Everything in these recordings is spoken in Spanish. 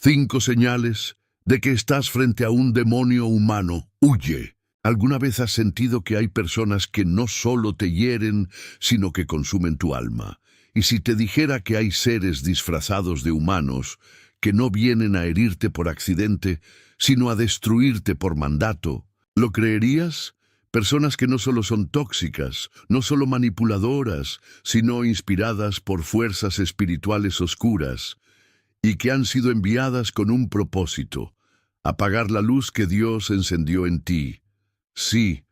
5 señales de que estás frente a un demonio humano. Huye. ¿Alguna vez has sentido que hay personas que no solo te hieren, sino que consumen tu alma? Y si te dijera que hay seres disfrazados de humanos, que no vienen a herirte por accidente, sino a destruirte por mandato, ¿lo creerías? Personas que no solo son tóxicas, no solo manipuladoras, sino inspiradas por fuerzas espirituales oscuras, y que han sido enviadas con un propósito: apagar la luz que Dios encendió en ti. Sí,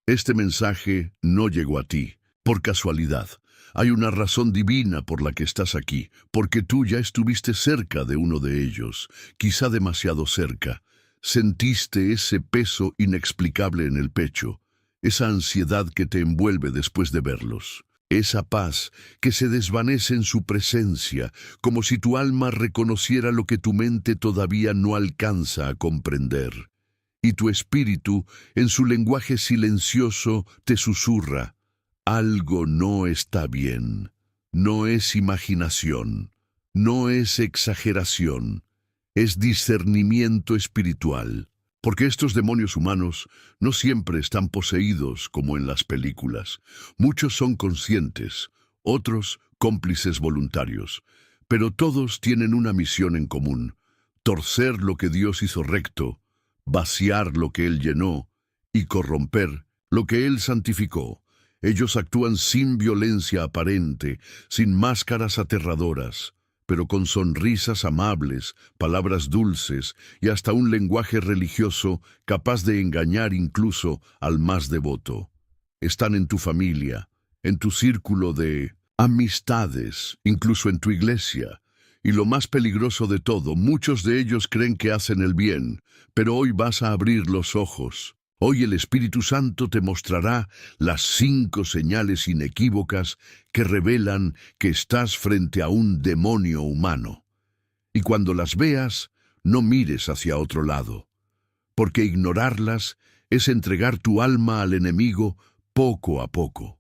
este mensaje no llegó a ti por casualidad. Hay una razón divina por la que estás aquí, porque tú ya estuviste cerca de uno de ellos, quizá demasiado cerca. Sentiste ese peso inexplicable en el pecho, esa ansiedad que te envuelve después de verlos, esa paz que se desvanece en su presencia, como si tu alma reconociera lo que tu mente todavía no alcanza a comprender. Y tu espíritu, en su lenguaje silencioso, te susurra: algo no está bien. No es imaginación, no es exageración, es discernimiento espiritual. Porque estos demonios humanos no siempre están poseídos como en las películas. Muchos son conscientes, otros cómplices voluntarios, pero todos tienen una misión en común: torcer lo que Dios hizo recto, vaciar lo que Él llenó y corromper lo que Él santificó. Ellos actúan sin violencia aparente, sin máscaras aterradoras, pero con sonrisas amables, palabras dulces y hasta un lenguaje religioso capaz de engañar incluso al más devoto. Están en tu familia, en tu círculo de amistades, incluso en tu iglesia. Y lo más peligroso de todo, muchos de ellos creen que hacen el bien, pero hoy vas a abrir los ojos. Hoy el Espíritu Santo te mostrará las 5 señales inequívocas que revelan que estás frente a un demonio humano. Y cuando las veas, no mires hacia otro lado, porque ignorarlas es entregar tu alma al enemigo poco a poco.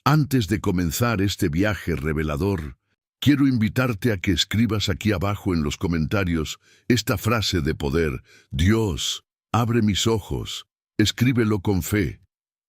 Antes de comenzar este viaje revelador, quiero invitarte a que escribas aquí abajo en los comentarios esta frase de poder: Dios, abre mis ojos. Escríbelo con fe,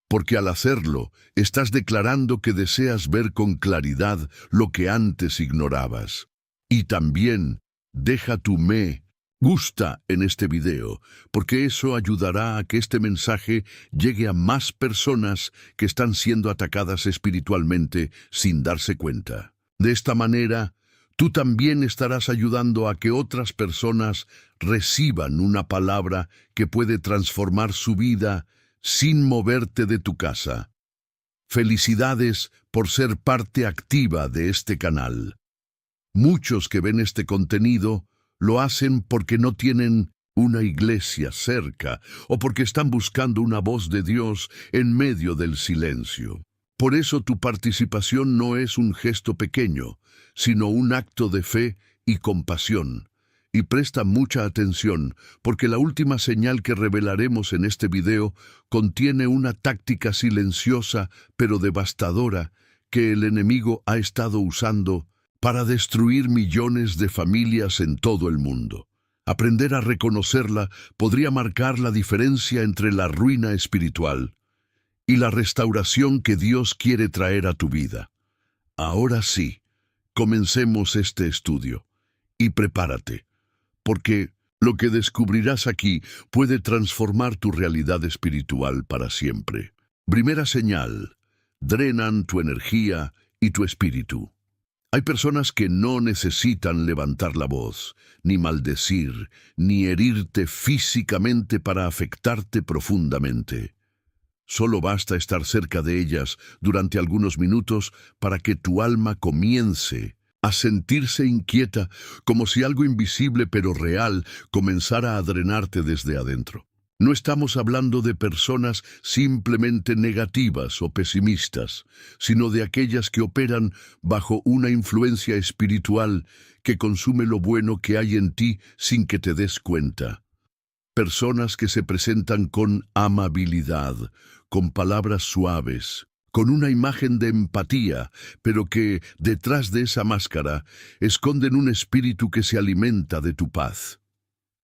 porque al hacerlo, estás declarando que deseas ver con claridad lo que antes ignorabas. Y también, deja tu me gusta en este video, porque eso ayudará a que este mensaje llegue a más personas que están siendo atacadas espiritualmente sin darse cuenta. De esta manera, tú también estarás ayudando a que otras personas reciban una palabra que puede transformar su vida sin moverte de tu casa. Felicidades por ser parte activa de este canal. Muchos que ven este contenido lo hacen porque no tienen una iglesia cerca o porque están buscando una voz de Dios en medio del silencio. Por eso tu participación no es un gesto pequeño, sino un acto de fe y compasión. Y presta mucha atención, porque la última señal que revelaremos en este video contiene una táctica silenciosa pero devastadora que el enemigo ha estado usando para destruir millones de familias en todo el mundo. Aprender a reconocerla podría marcar la diferencia entre la ruina espiritual y la restauración que Dios quiere traer a tu vida. Ahora sí, comencemos este estudio. Y prepárate, porque lo que descubrirás aquí puede transformar tu realidad espiritual para siempre. Primera señal: drenan tu energía y tu espíritu. Hay personas que no necesitan levantar la voz, ni maldecir, ni herirte físicamente para afectarte profundamente. Solo basta estar cerca de ellas durante algunos minutos para que tu alma comience a sentirse inquieta, como si algo invisible pero real comenzara a drenarte desde adentro. No estamos hablando de personas simplemente negativas o pesimistas, sino de aquellas que operan bajo una influencia espiritual que consume lo bueno que hay en ti sin que te des cuenta. Personas que se presentan con amabilidad, con palabras suaves, con una imagen de empatía, pero que, detrás de esa máscara, esconden un espíritu que se alimenta de tu paz.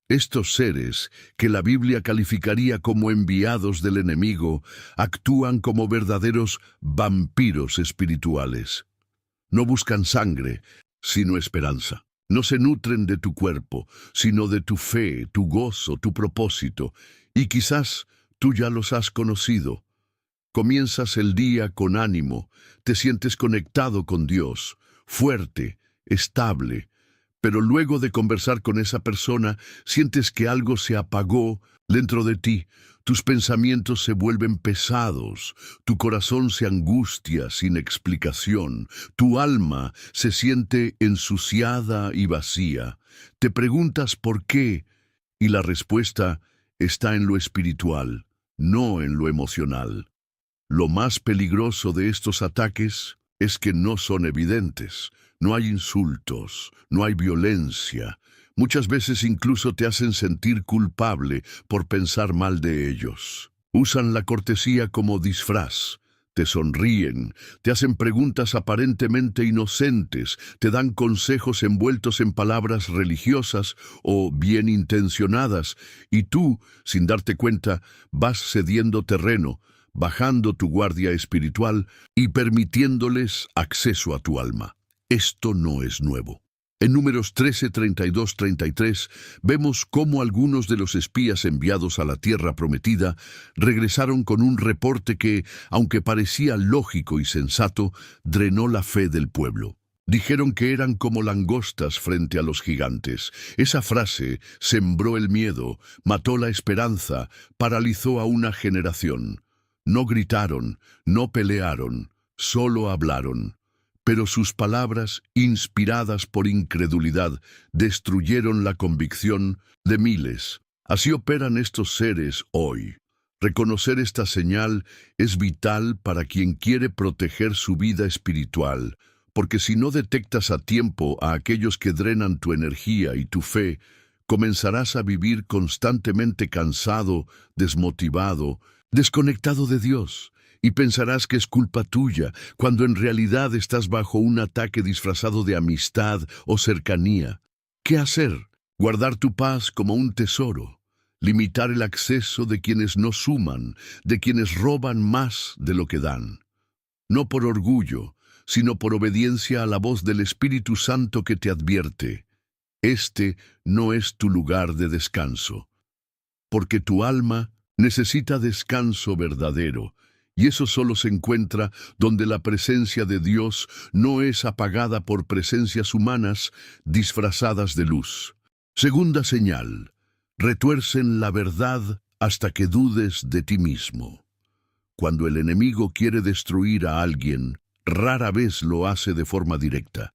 Estos seres, que la Biblia calificaría como enviados del enemigo, actúan como verdaderos vampiros espirituales. No buscan sangre, sino esperanza. No se nutren de tu cuerpo, sino de tu fe, tu gozo, tu propósito. Y quizás tú ya los has conocido. Comienzas el día con ánimo, te sientes conectado con Dios, fuerte, estable, pero luego de conversar con esa persona, sientes que algo se apagó dentro de ti. Tus pensamientos se vuelven pesados, tu corazón se angustia sin explicación, tu alma se siente ensuciada y vacía. Te preguntas por qué, y la respuesta está en lo espiritual, no en lo emocional. Lo más peligroso de estos ataques es que no son evidentes. No hay insultos, no hay violencia. Muchas veces incluso te hacen sentir culpable por pensar mal de ellos. Usan la cortesía como disfraz. Te sonríen, te hacen preguntas aparentemente inocentes, te dan consejos envueltos en palabras religiosas o bien intencionadas, y tú, sin darte cuenta, vas cediendo terreno, bajando tu guardia espiritual y permitiéndoles acceso a tu alma. Esto no es nuevo. En Números 13, 32, 33, vemos cómo algunos de los espías enviados a la tierra prometida regresaron con un reporte que, aunque parecía lógico y sensato, drenó la fe del pueblo. Dijeron que eran como langostas frente a los gigantes. Esa frase sembró el miedo, mató la esperanza, paralizó a una generación. No gritaron, no pelearon, solo hablaron. Pero sus palabras, inspiradas por incredulidad, destruyeron la convicción de miles. Así operan estos seres hoy. Reconocer esta señal es vital para quien quiere proteger su vida espiritual, porque si no detectas a tiempo a aquellos que drenan tu energía y tu fe, comenzarás a vivir constantemente cansado, desmotivado, desconectado de Dios. Y pensarás que es culpa tuya, cuando en realidad estás bajo un ataque disfrazado de amistad o cercanía. ¿Qué hacer? Guardar tu paz como un tesoro. Limitar el acceso de quienes no suman, de quienes roban más de lo que dan. No por orgullo, sino por obediencia a la voz del Espíritu Santo que te advierte. Este no es tu lugar de descanso. Porque tu alma necesita descanso verdadero. Y eso solo se encuentra donde la presencia de Dios no es apagada por presencias humanas disfrazadas de luz. Segunda señal: retuercen la verdad hasta que dudes de ti mismo. Cuando el enemigo quiere destruir a alguien, rara vez lo hace de forma directa.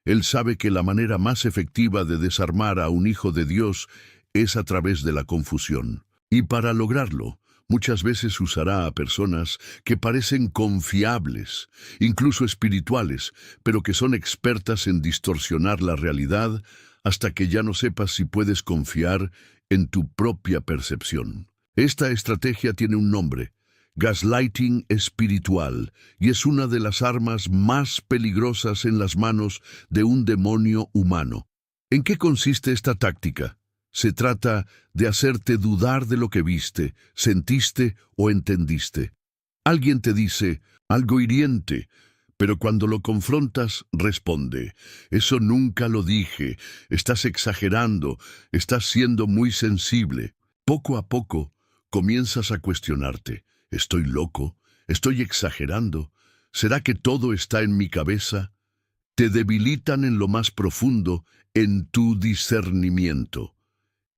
Él sabe que la manera más efectiva de desarmar a un hijo de Dios es a través de la confusión. Y para lograrlo, muchas veces usará a personas que parecen confiables, incluso espirituales, pero que son expertas en distorsionar la realidad hasta que ya no sepas si puedes confiar en tu propia percepción. Esta estrategia tiene un nombre: gaslighting espiritual, y es una de las armas más peligrosas en las manos de un demonio humano. ¿En qué consiste esta táctica? Se trata de hacerte dudar de lo que viste, sentiste o entendiste. Alguien te dice algo hiriente, pero cuando lo confrontas, responde: eso nunca lo dije, estás exagerando, estás siendo muy sensible. Poco a poco, comienzas a cuestionarte: ¿estoy loco? ¿Estoy exagerando? ¿Será que todo está en mi cabeza? Te debilitan en lo más profundo, en tu discernimiento.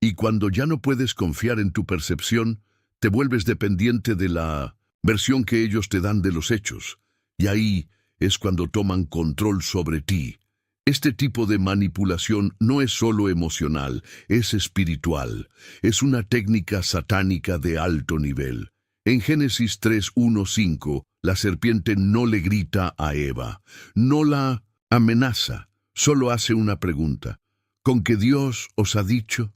Y cuando ya no puedes confiar en tu percepción, te vuelves dependiente de la versión que ellos te dan de los hechos. Y ahí es cuando toman control sobre ti. Este tipo de manipulación no es solo emocional, es espiritual. Es una técnica satánica de alto nivel. En Génesis 3:1-5, la serpiente no le grita a Eva, no la amenaza, solo hace una pregunta: ¿con qué Dios os ha dicho?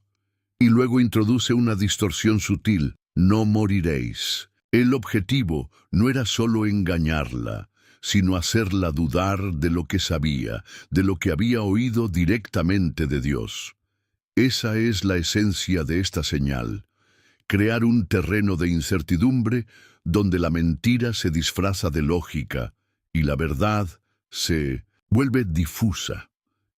Y luego introduce una distorsión sutil: no moriréis. El objetivo no era solo engañarla, sino hacerla dudar de lo que sabía, de lo que había oído directamente de Dios. Esa es la esencia de esta señal: crear un terreno de incertidumbre donde la mentira se disfraza de lógica y la verdad se vuelve difusa.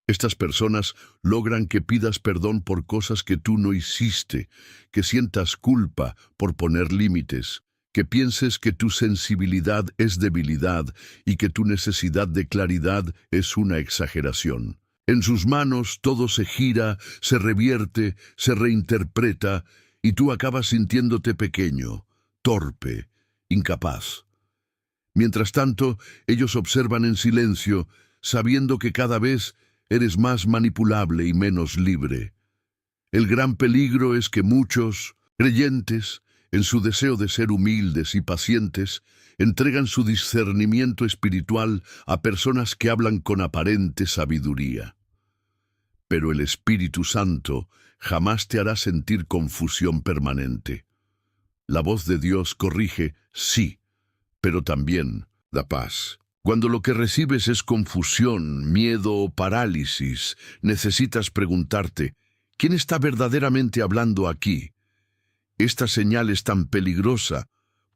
Estas personas logran que pidas perdón por cosas que tú no hiciste, que sientas culpa por poner límites, que pienses que tu sensibilidad es debilidad y que tu necesidad de claridad es una exageración. En sus manos todo se gira, se revierte, se reinterpreta, y tú acabas sintiéndote pequeño, torpe, incapaz. Mientras tanto, ellos observan en silencio, sabiendo que cada vez eres más manipulable y menos libre. El gran peligro es que muchos creyentes, en su deseo de ser humildes y pacientes, entregan su discernimiento espiritual a personas que hablan con aparente sabiduría. Pero el Espíritu Santo jamás te hará sentir confusión permanente. La voz de Dios corrige, sí, pero también da paz. Cuando lo que recibes es confusión, miedo o parálisis, necesitas preguntarte, ¿quién está verdaderamente hablando aquí? Esta señal es tan peligrosa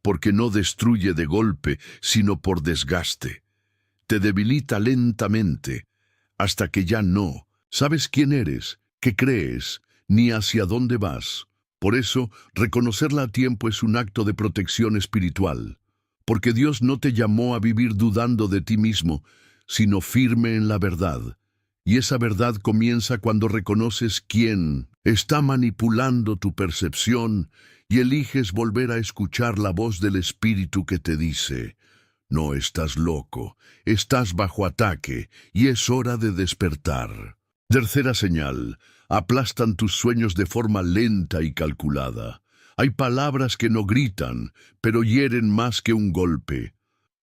porque no destruye de golpe, sino por desgaste. Te debilita lentamente, hasta que ya no sabes quién eres, qué crees, ni hacia dónde vas. Por eso, reconocerla a tiempo es un acto de protección espiritual. Porque Dios no te llamó a vivir dudando de ti mismo, sino firme en la verdad. Y esa verdad comienza cuando reconoces quién está manipulando tu percepción y eliges volver a escuchar la voz del Espíritu que te dice: no estás loco, estás bajo ataque y es hora de despertar. Tercera señal: aplastan tus sueños de forma lenta y calculada. Hay palabras que no gritan, pero hieren más que un golpe.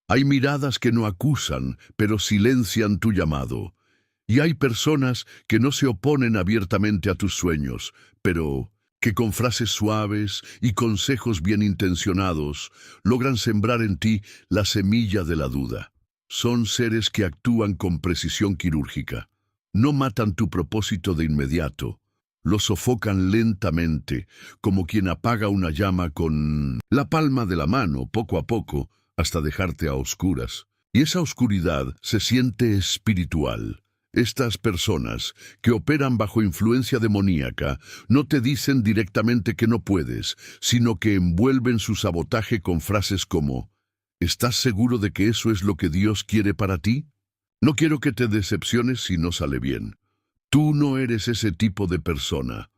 Hay miradas que no acusan, pero silencian tu llamado. Y hay personas que no se oponen abiertamente a tus sueños, pero que con frases suaves y consejos bien intencionados logran sembrar en ti la semilla de la duda. Son seres que actúan con precisión quirúrgica. No matan tu propósito de inmediato. Lo sofocan lentamente, como quien apaga una llama con la palma de la mano, poco a poco, hasta dejarte a oscuras. Y esa oscuridad se siente espiritual. Estas personas, que operan bajo influencia demoníaca, no te dicen directamente que no puedes, sino que envuelven su sabotaje con frases como: ¿estás seguro de que eso es lo que Dios quiere para ti? No quiero que te decepciones si no sale bien. Tú no eres ese tipo de persona.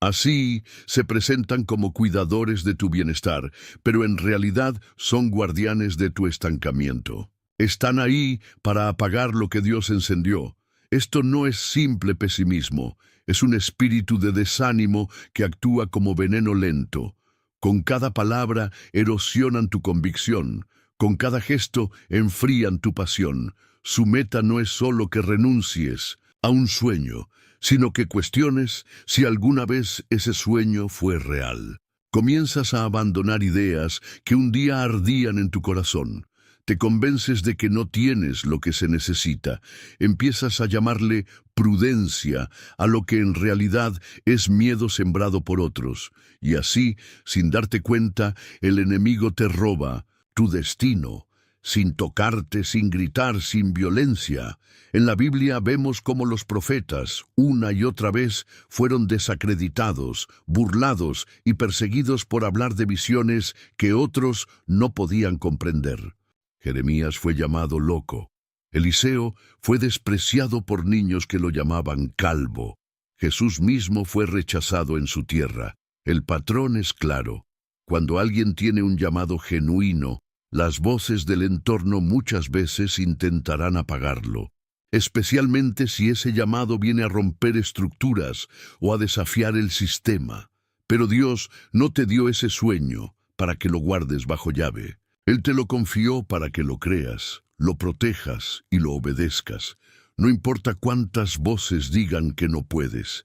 Así se presentan como cuidadores de tu bienestar, pero en realidad son guardianes de tu estancamiento. Están ahí para apagar lo que Dios encendió. Esto no es simple pesimismo, es un espíritu de desánimo que actúa como veneno lento. Con cada palabra erosionan tu convicción, con cada gesto enfrían tu pasión. Su meta no es solo que renuncies a un sueño, sino que cuestiones si alguna vez ese sueño fue real. Comienzas a abandonar ideas que un día ardían en tu corazón. Te convences de que no tienes lo que se necesita. Empiezas a llamarle prudencia a lo que en realidad es miedo sembrado por otros. Y así, sin darte cuenta, el enemigo te roba tu destino, sin tocarte, sin gritar, sin violencia. En la Biblia vemos cómo los profetas, una y otra vez, fueron desacreditados, burlados y perseguidos por hablar de visiones que otros no podían comprender. Jeremías fue llamado loco. Eliseo fue despreciado por niños que lo llamaban calvo. Jesús mismo fue rechazado en su tierra. El patrón es claro. Cuando alguien tiene un llamado genuino, las voces del entorno muchas veces intentarán apagarlo, especialmente si ese llamado viene a romper estructuras o a desafiar el sistema. Pero Dios no te dio ese sueño para que lo guardes bajo llave. Él te lo confió para que lo creas, lo protejas y lo obedezcas. No importa cuántas voces digan que no puedes.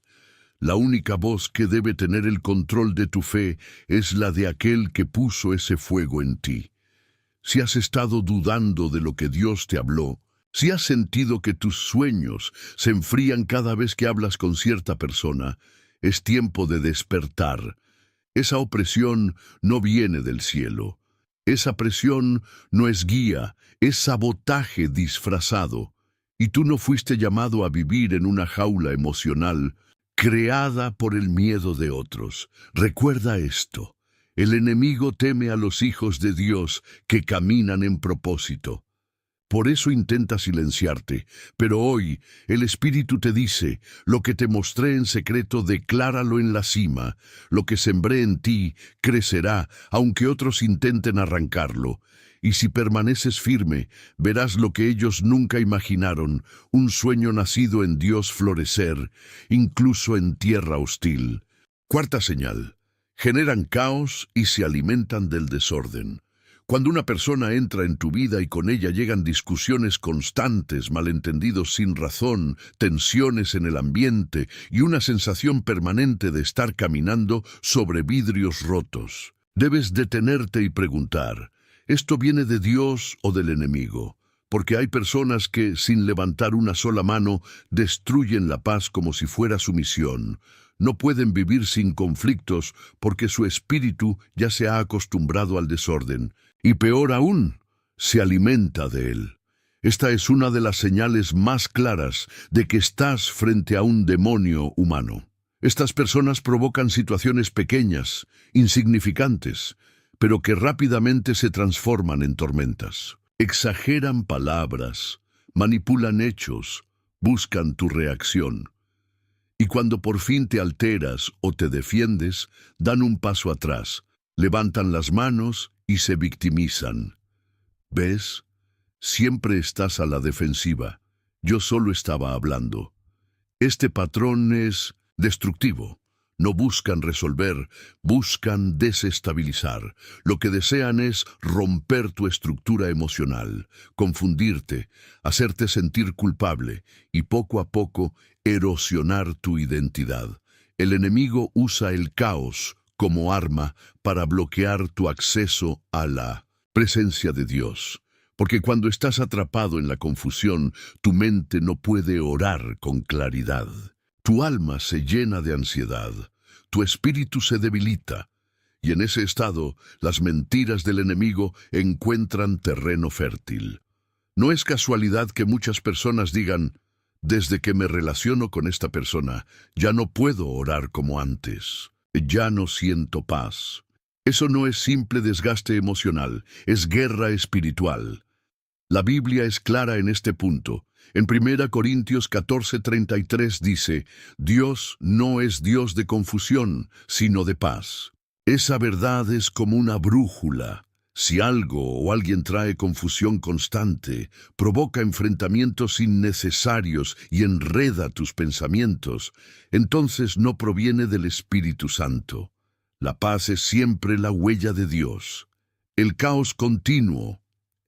La única voz que debe tener el control de tu fe es la de aquel que puso ese fuego en ti. Si has estado dudando de lo que Dios te habló, si has sentido que tus sueños se enfrían cada vez que hablas con cierta persona, es tiempo de despertar. Esa opresión no viene del cielo. Esa presión no es guía, es sabotaje disfrazado. Y tú no fuiste llamado a vivir en una jaula emocional creada por el miedo de otros. Recuerda esto: el enemigo teme a los hijos de Dios que caminan en propósito. Por eso intenta silenciarte, pero hoy el Espíritu te dice: lo que te mostré en secreto, decláralo en la cima. Lo que sembré en ti crecerá, aunque otros intenten arrancarlo. Y si permaneces firme, verás lo que ellos nunca imaginaron: un sueño nacido en Dios florecer, incluso en tierra hostil. Cuarta señal: generan caos y se alimentan del desorden. Cuando una persona entra en tu vida y con ella llegan discusiones constantes, malentendidos sin razón, tensiones en el ambiente y una sensación permanente de estar caminando sobre vidrios rotos, debes detenerte y preguntar: ¿esto viene de Dios o del enemigo? Porque hay personas que, sin levantar una sola mano, destruyen la paz como si fuera su misión. No pueden vivir sin conflictos porque su espíritu ya se ha acostumbrado al desorden. Y peor aún, se alimenta de él. Esta es una de las señales más claras de que estás frente a un demonio humano. Estas personas provocan situaciones pequeñas, insignificantes, pero que rápidamente se transforman en tormentas. Exageran palabras, manipulan hechos, buscan tu reacción. Y cuando por fin te alteras o te defiendes, dan un paso atrás, levantan las manos y se victimizan. ¿Ves? Siempre estás a la defensiva. Yo solo estaba hablando. Este patrón es destructivo. No buscan resolver, buscan desestabilizar. Lo que desean es romper tu estructura emocional, confundirte, hacerte sentir culpable y poco a poco erosionar tu identidad. El enemigo usa el caos como arma para bloquear tu acceso a la presencia de Dios. Porque cuando estás atrapado en la confusión, tu mente no puede orar con claridad. Tu alma se llena de ansiedad, tu espíritu se debilita, y en ese estado las mentiras del enemigo encuentran terreno fértil. No es casualidad que muchas personas digan: desde que me relaciono con esta persona, ya no puedo orar como antes. Ya no siento paz. Eso no es simple desgaste emocional, es guerra espiritual. La Biblia es clara en este punto. En 1 Corintios 14:33 dice: Dios no es Dios de confusión, sino de paz. Esa verdad es como una brújula. Si algo o alguien trae confusión constante, provoca enfrentamientos innecesarios y enreda tus pensamientos, entonces no proviene del Espíritu Santo. La paz es siempre la huella de Dios. El caos continuo,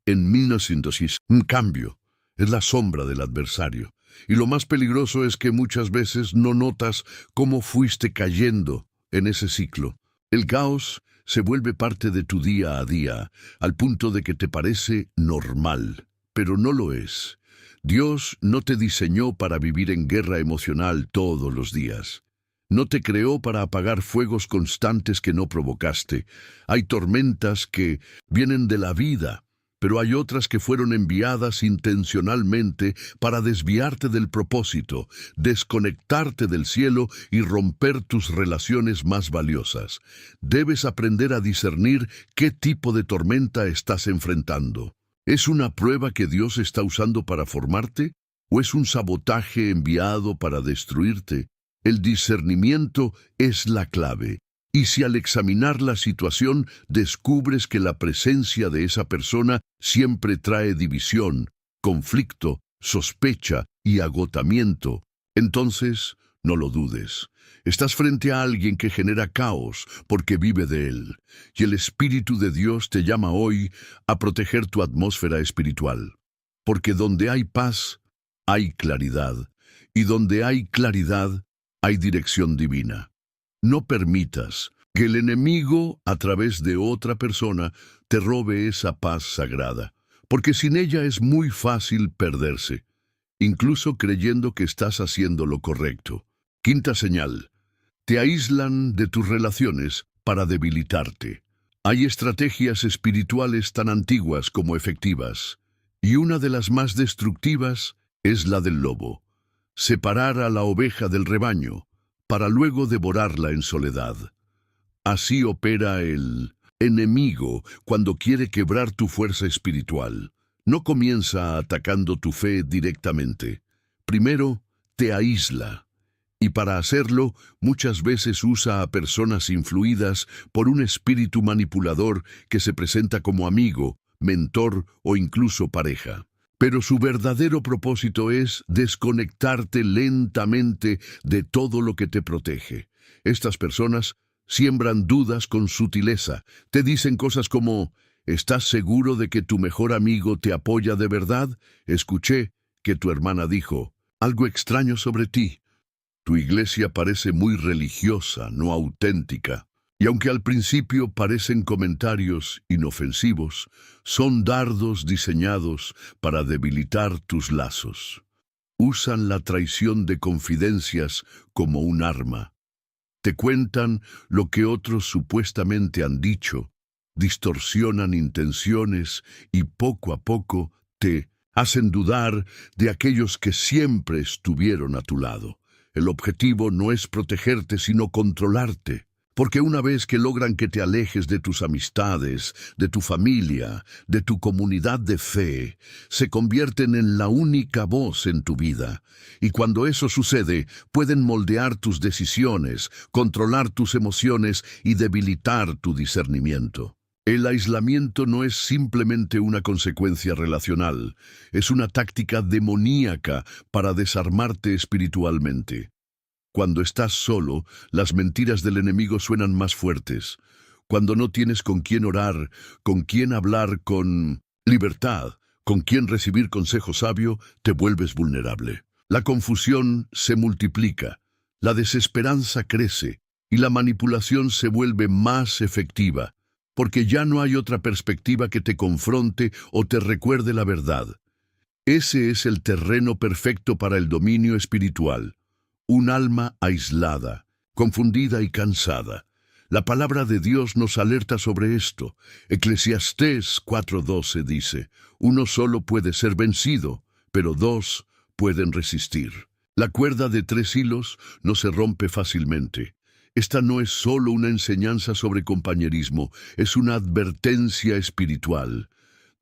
en 1906, un cambio, es la sombra del adversario. Y lo más peligroso es que muchas veces no notas cómo fuiste cayendo en ese ciclo. El caos se vuelve parte de tu día a día, al punto de que te parece normal, pero no lo es. Dios no te diseñó para vivir en guerra emocional todos los días. No te creó para apagar fuegos constantes que no provocaste. Hay tormentas que vienen de la vida, pero hay otras que fueron enviadas intencionalmente para desviarte del propósito, desconectarte del cielo y romper tus relaciones más valiosas. Debes aprender a discernir qué tipo de tormenta estás enfrentando. ¿Es una prueba que Dios está usando para formarte? ¿O es un sabotaje enviado para destruirte? El discernimiento es la clave. Y si al examinar la situación descubres que la presencia de esa persona siempre trae división, conflicto, sospecha y agotamiento, entonces no lo dudes. Estás frente a alguien que genera caos porque vive de él. Y el Espíritu de Dios te llama hoy a proteger tu atmósfera espiritual. Porque donde hay paz, hay claridad. Y donde hay claridad, hay dirección divina. No permitas que el enemigo, a través de otra persona, te robe esa paz sagrada, porque sin ella es muy fácil perderse, incluso creyendo que estás haciendo lo correcto. Quinta señal: te aíslan de tus relaciones para debilitarte. Hay estrategias espirituales tan antiguas como efectivas, y una de las más destructivas es la del lobo: separar a la oveja del rebaño, para luego devorarla en soledad. Así opera el enemigo cuando quiere quebrar tu fuerza espiritual. No comienza atacando tu fe directamente. Primero, te aísla. Y para hacerlo, muchas veces usa a personas influidas por un espíritu manipulador que se presenta como amigo, mentor o incluso pareja. Pero su verdadero propósito es desconectarte lentamente de todo lo que te protege. Estas personas siembran dudas con sutileza. Te dicen cosas como: ¿estás seguro de que tu mejor amigo te apoya de verdad? Escuché que tu hermana dijo algo extraño sobre ti. Tu iglesia parece muy religiosa, no auténtica. Y aunque al principio parecen comentarios inofensivos, son dardos diseñados para debilitar tus lazos. Usan la traición de confidencias como un arma. Te cuentan lo que otros supuestamente han dicho, distorsionan intenciones y poco a poco te hacen dudar de aquellos que siempre estuvieron a tu lado. El objetivo no es protegerte, sino controlarte. Porque una vez que logran que te alejes de tus amistades, de tu familia, de tu comunidad de fe, se convierten en la única voz en tu vida. Y cuando eso sucede, pueden moldear tus decisiones, controlar tus emociones y debilitar tu discernimiento. El aislamiento no es simplemente una consecuencia relacional, es una táctica demoníaca para desarmarte espiritualmente. Cuando estás solo, las mentiras del enemigo suenan más fuertes. Cuando no tienes con quién orar, con quién hablar con libertad, con quién recibir consejo sabio, te vuelves vulnerable. La confusión se multiplica, la desesperanza crece y la manipulación se vuelve más efectiva, porque ya no hay otra perspectiva que te confronte o te recuerde la verdad. Ese es el terreno perfecto para el dominio espiritual. Un alma aislada, confundida y cansada. La palabra de Dios nos alerta sobre esto. Eclesiastés 4:12 dice: uno solo puede ser vencido, pero dos pueden resistir. La cuerda de 3 hilos no se rompe fácilmente. Esta no es solo una enseñanza sobre compañerismo, es una advertencia espiritual.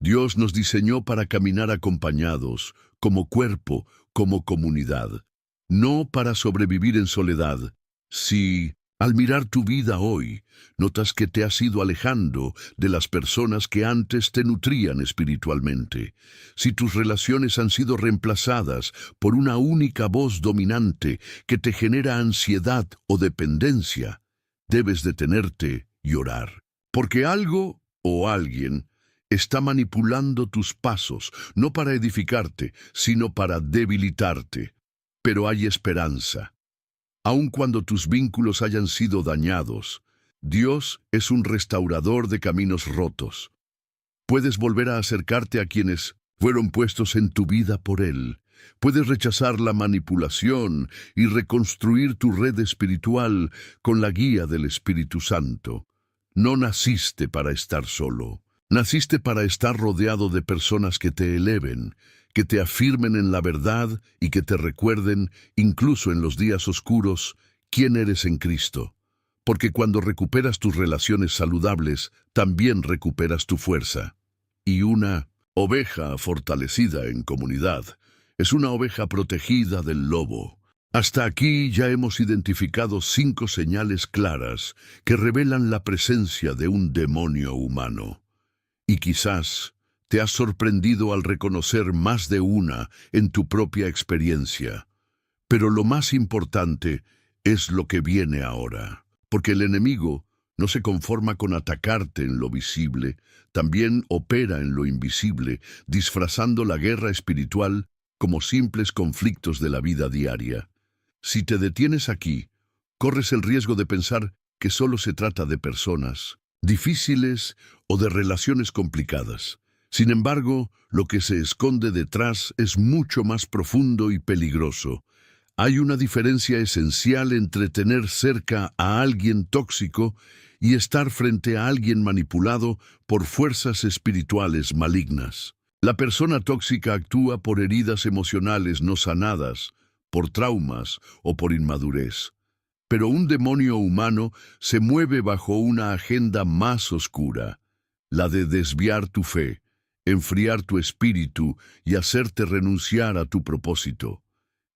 Dios nos diseñó para caminar acompañados, como cuerpo, como comunidad. No para sobrevivir en soledad. Si, al mirar tu vida hoy, notas que te has ido alejando de las personas que antes te nutrían espiritualmente, si tus relaciones han sido reemplazadas por una única voz dominante que te genera ansiedad o dependencia, debes detenerte y orar. Porque algo o alguien está manipulando tus pasos, no para edificarte, sino para debilitarte. Pero hay esperanza. Aun cuando tus vínculos hayan sido dañados, Dios es un restaurador de caminos rotos. Puedes volver a acercarte a quienes fueron puestos en tu vida por Él. Puedes rechazar la manipulación y reconstruir tu red espiritual con la guía del Espíritu Santo. No naciste para estar solo. Naciste para estar rodeado de personas que te eleven, que te afirmen en la verdad y que te recuerden, incluso en los días oscuros, quién eres en Cristo. Porque cuando recuperas tus relaciones saludables, también recuperas tu fuerza. Y una oveja fortalecida en comunidad es una oveja protegida del lobo. Hasta aquí ya hemos identificado 5 señales claras que revelan la presencia de un demonio humano. Y quizás te has sorprendido al reconocer más de una en tu propia experiencia. Pero lo más importante es lo que viene ahora. Porque el enemigo no se conforma con atacarte en lo visible, también opera en lo invisible, disfrazando la guerra espiritual como simples conflictos de la vida diaria. Si te detienes aquí, corres el riesgo de pensar que solo se trata de personas difíciles o de relaciones complicadas. Sin embargo, lo que se esconde detrás es mucho más profundo y peligroso. Hay una diferencia esencial entre tener cerca a alguien tóxico y estar frente a alguien manipulado por fuerzas espirituales malignas. La persona tóxica actúa por heridas emocionales no sanadas, por traumas o por inmadurez. Pero un demonio humano se mueve bajo una agenda más oscura, la de desviar tu fe, enfriar tu espíritu y hacerte renunciar a tu propósito.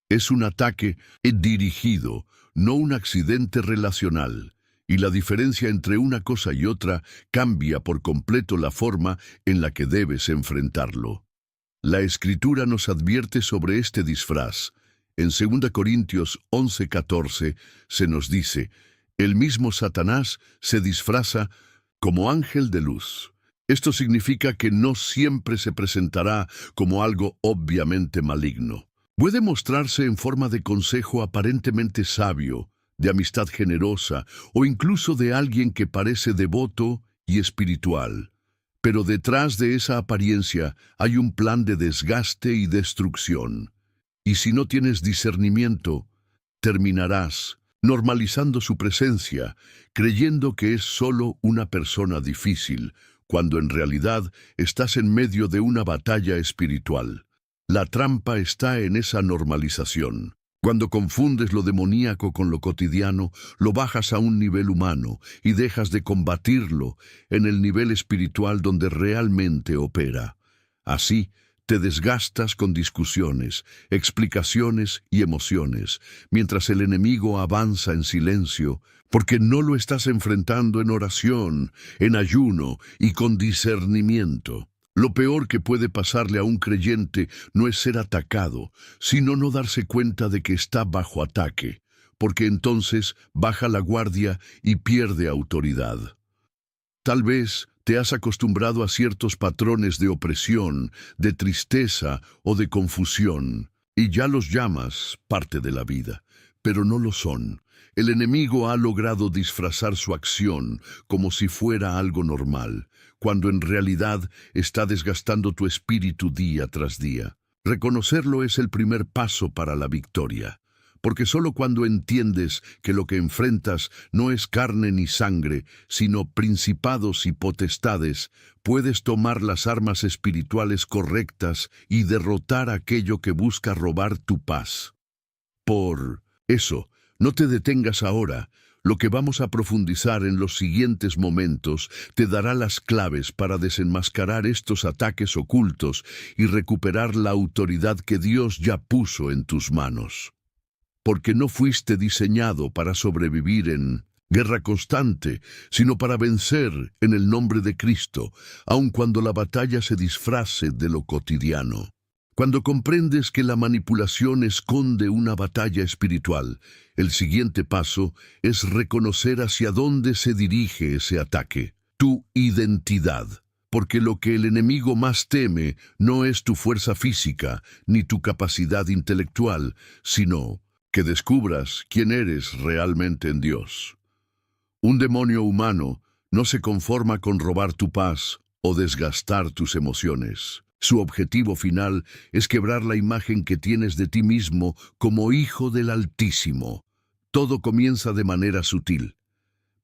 Es un ataque dirigido, no un accidente relacional, y la diferencia entre una cosa y otra cambia por completo la forma en la que debes enfrentarlo. La Escritura nos advierte sobre este disfraz. En 2 Corintios 11:14 se nos dice, el mismo Satanás se disfraza como ángel de luz. Esto significa que no siempre se presentará como algo obviamente maligno. Puede mostrarse en forma de consejo aparentemente sabio, de amistad generosa o incluso de alguien que parece devoto y espiritual. Pero detrás de esa apariencia hay un plan de desgaste y destrucción. Y si no tienes discernimiento, terminarás normalizando su presencia, creyendo que es solo una persona difícil, cuando en realidad estás en medio de una batalla espiritual. La trampa está en esa normalización. Cuando confundes lo demoníaco con lo cotidiano, lo bajas a un nivel humano y dejas de combatirlo en el nivel espiritual donde realmente opera. Así, te desgastas con discusiones, explicaciones y emociones, mientras el enemigo avanza en silencio, porque no lo estás enfrentando en oración, en ayuno y con discernimiento. Lo peor que puede pasarle a un creyente no es ser atacado, sino no darse cuenta de que está bajo ataque, porque entonces baja la guardia y pierde autoridad. Tal vez te has acostumbrado a ciertos patrones de opresión, de tristeza o de confusión, y ya los llamas parte de la vida, pero no lo son. El enemigo ha logrado disfrazar su acción como si fuera algo normal, cuando en realidad está desgastando tu espíritu día tras día. Reconocerlo es el primer paso para la victoria, porque solo cuando entiendes que lo que enfrentas no es carne ni sangre, sino principados y potestades, puedes tomar las armas espirituales correctas y derrotar aquello que busca robar tu paz. Por eso, no te detengas ahora. Lo que vamos a profundizar en los siguientes momentos te dará las claves para desenmascarar estos ataques ocultos y recuperar la autoridad que Dios ya puso en tus manos. Porque no fuiste diseñado para sobrevivir en guerra constante, sino para vencer en el nombre de Cristo, aun cuando la batalla se disfrace de lo cotidiano. Cuando comprendes que la manipulación esconde una batalla espiritual, el siguiente paso es reconocer hacia dónde se dirige ese ataque, tu identidad. Porque lo que el enemigo más teme no es tu fuerza física ni tu capacidad intelectual, sino que descubras quién eres realmente en Dios. Un demonio humano no se conforma con robar tu paz o desgastar tus emociones. Su objetivo final es quebrar la imagen que tienes de ti mismo como hijo del Altísimo. Todo comienza de manera sutil.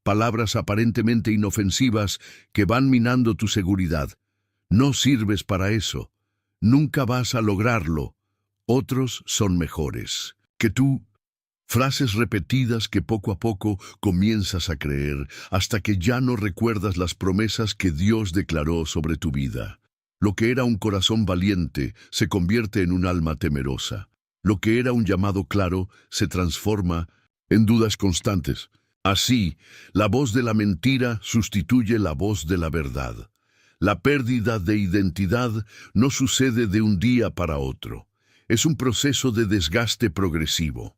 Palabras aparentemente inofensivas que van minando tu seguridad. No sirves para eso. Nunca vas a lograrlo. Otros son mejores que tú. Frases repetidas que poco a poco comienzas a creer hasta que ya no recuerdas las promesas que Dios declaró sobre tu vida. Lo que era un corazón valiente se convierte en un alma temerosa. Lo que era un llamado claro se transforma en dudas constantes. Así, la voz de la mentira sustituye la voz de la verdad. La pérdida de identidad no sucede de un día para otro. Es un proceso de desgaste progresivo.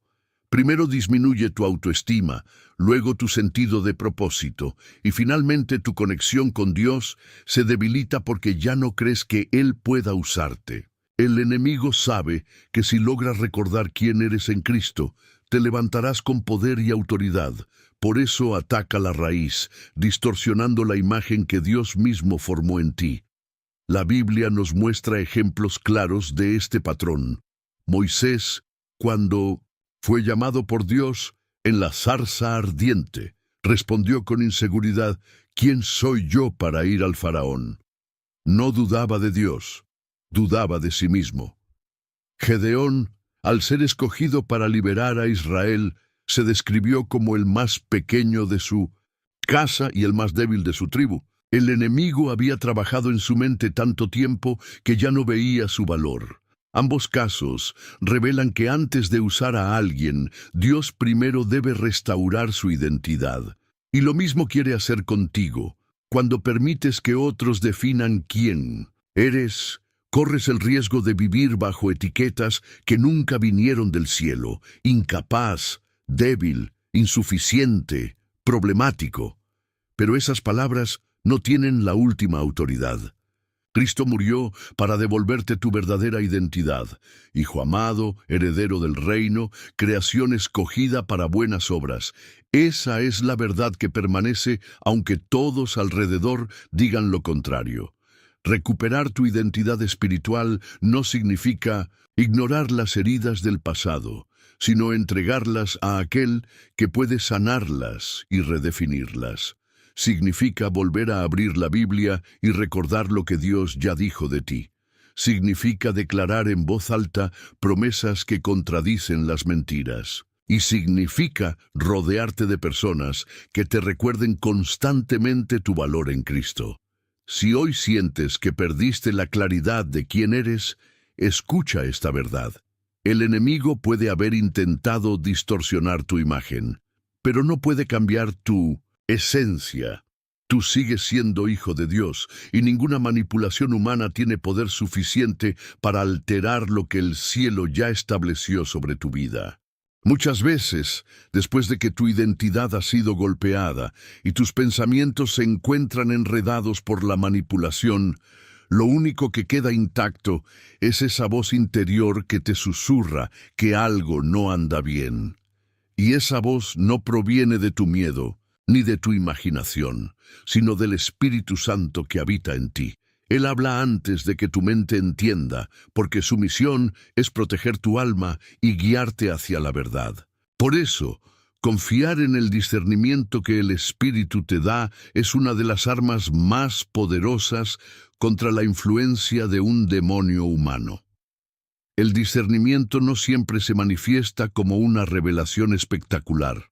Primero disminuye tu autoestima, luego tu sentido de propósito, y finalmente tu conexión con Dios se debilita porque ya no crees que Él pueda usarte. El enemigo sabe que si logras recordar quién eres en Cristo, te levantarás con poder y autoridad. Por eso ataca la raíz, distorsionando la imagen que Dios mismo formó en ti. La Biblia nos muestra ejemplos claros de este patrón. Moisés, cuando fue llamado por Dios en la zarza ardiente, respondió con inseguridad: ¿Quién soy yo para ir al faraón? No dudaba de Dios, dudaba de sí mismo. Gedeón, al ser escogido para liberar a Israel, se describió como el más pequeño de su casa y el más débil de su tribu. El enemigo había trabajado en su mente tanto tiempo que ya no veía su valor. Ambos casos revelan que antes de usar a alguien, Dios primero debe restaurar su identidad. Y lo mismo quiere hacer contigo. Cuando permites que otros definan quién eres, corres el riesgo de vivir bajo etiquetas que nunca vinieron del cielo: incapaz, débil, insuficiente, problemático. Pero esas palabras no tienen la última autoridad. Cristo murió para devolverte tu verdadera identidad: hijo amado, heredero del reino, creación escogida para buenas obras. Esa es la verdad que permanece aunque todos alrededor digan lo contrario. Recuperar tu identidad espiritual no significa ignorar las heridas del pasado, sino entregarlas a aquel que puede sanarlas y redefinirlas. Significa volver a abrir la Biblia y recordar lo que Dios ya dijo de ti. Significa declarar en voz alta promesas que contradicen las mentiras. Y significa rodearte de personas que te recuerden constantemente tu valor en Cristo. Si hoy sientes que perdiste la claridad de quién eres, escucha esta verdad. El enemigo puede haber intentado distorsionar tu imagen, pero no puede cambiar tu esencia. Tú sigues siendo hijo de Dios, y ninguna manipulación humana tiene poder suficiente para alterar lo que el cielo ya estableció sobre tu vida. Muchas veces, después de que tu identidad ha sido golpeada y tus pensamientos se encuentran enredados por la manipulación, lo único que queda intacto es esa voz interior que te susurra que algo no anda bien. Y esa voz no proviene de tu miedo, ni de tu imaginación, sino del Espíritu Santo que habita en ti. Él habla antes de que tu mente entienda, porque su misión es proteger tu alma y guiarte hacia la verdad. Por eso, confiar en el discernimiento que el Espíritu te da es una de las armas más poderosas contra la influencia de un demonio humano. El discernimiento no siempre se manifiesta como una revelación espectacular.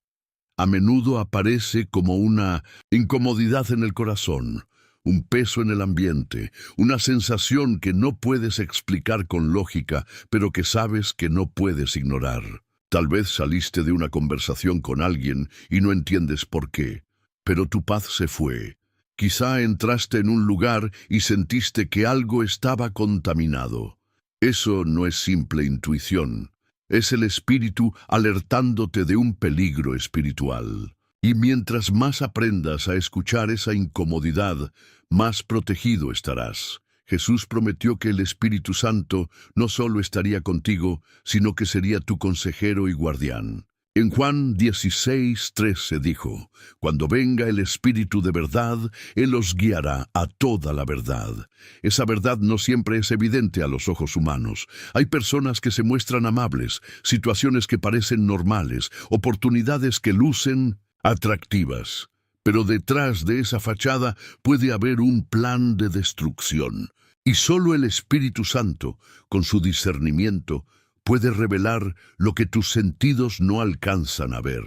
A menudo aparece como una incomodidad en el corazón, un peso en el ambiente, una sensación que no puedes explicar con lógica, pero que sabes que no puedes ignorar. Tal vez saliste de una conversación con alguien y no entiendes por qué, pero tu paz se fue. Quizá entraste en un lugar y sentiste que algo estaba contaminado. Eso no es simple intuición. Es el Espíritu alertándote de un peligro espiritual. Y mientras más aprendas a escuchar esa incomodidad, más protegido estarás. Jesús prometió que el Espíritu Santo no solo estaría contigo, sino que sería tu consejero y guardián. En Juan 16:13 dijo: «Cuando venga el Espíritu de verdad, Él os guiará a toda la verdad». Esa verdad no siempre es evidente a los ojos humanos. Hay personas que se muestran amables, situaciones que parecen normales, oportunidades que lucen atractivas. Pero detrás de esa fachada puede haber un plan de destrucción. Y solo el Espíritu Santo, con su discernimiento, puede revelar lo que tus sentidos no alcanzan a ver.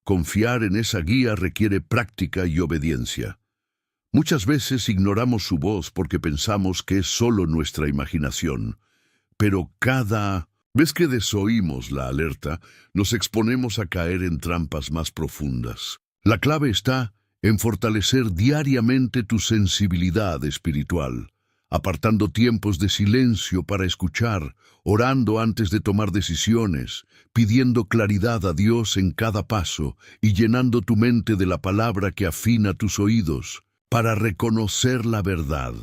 Confiar en esa guía requiere práctica y obediencia. Muchas veces ignoramos su voz porque pensamos que es solo nuestra imaginación, pero cada vez que desoímos la alerta, nos exponemos a caer en trampas más profundas. La clave está en fortalecer diariamente tu sensibilidad espiritual, apartando tiempos de silencio para escuchar, orando antes de tomar decisiones, pidiendo claridad a Dios en cada paso y llenando tu mente de la palabra que afina tus oídos para reconocer la verdad.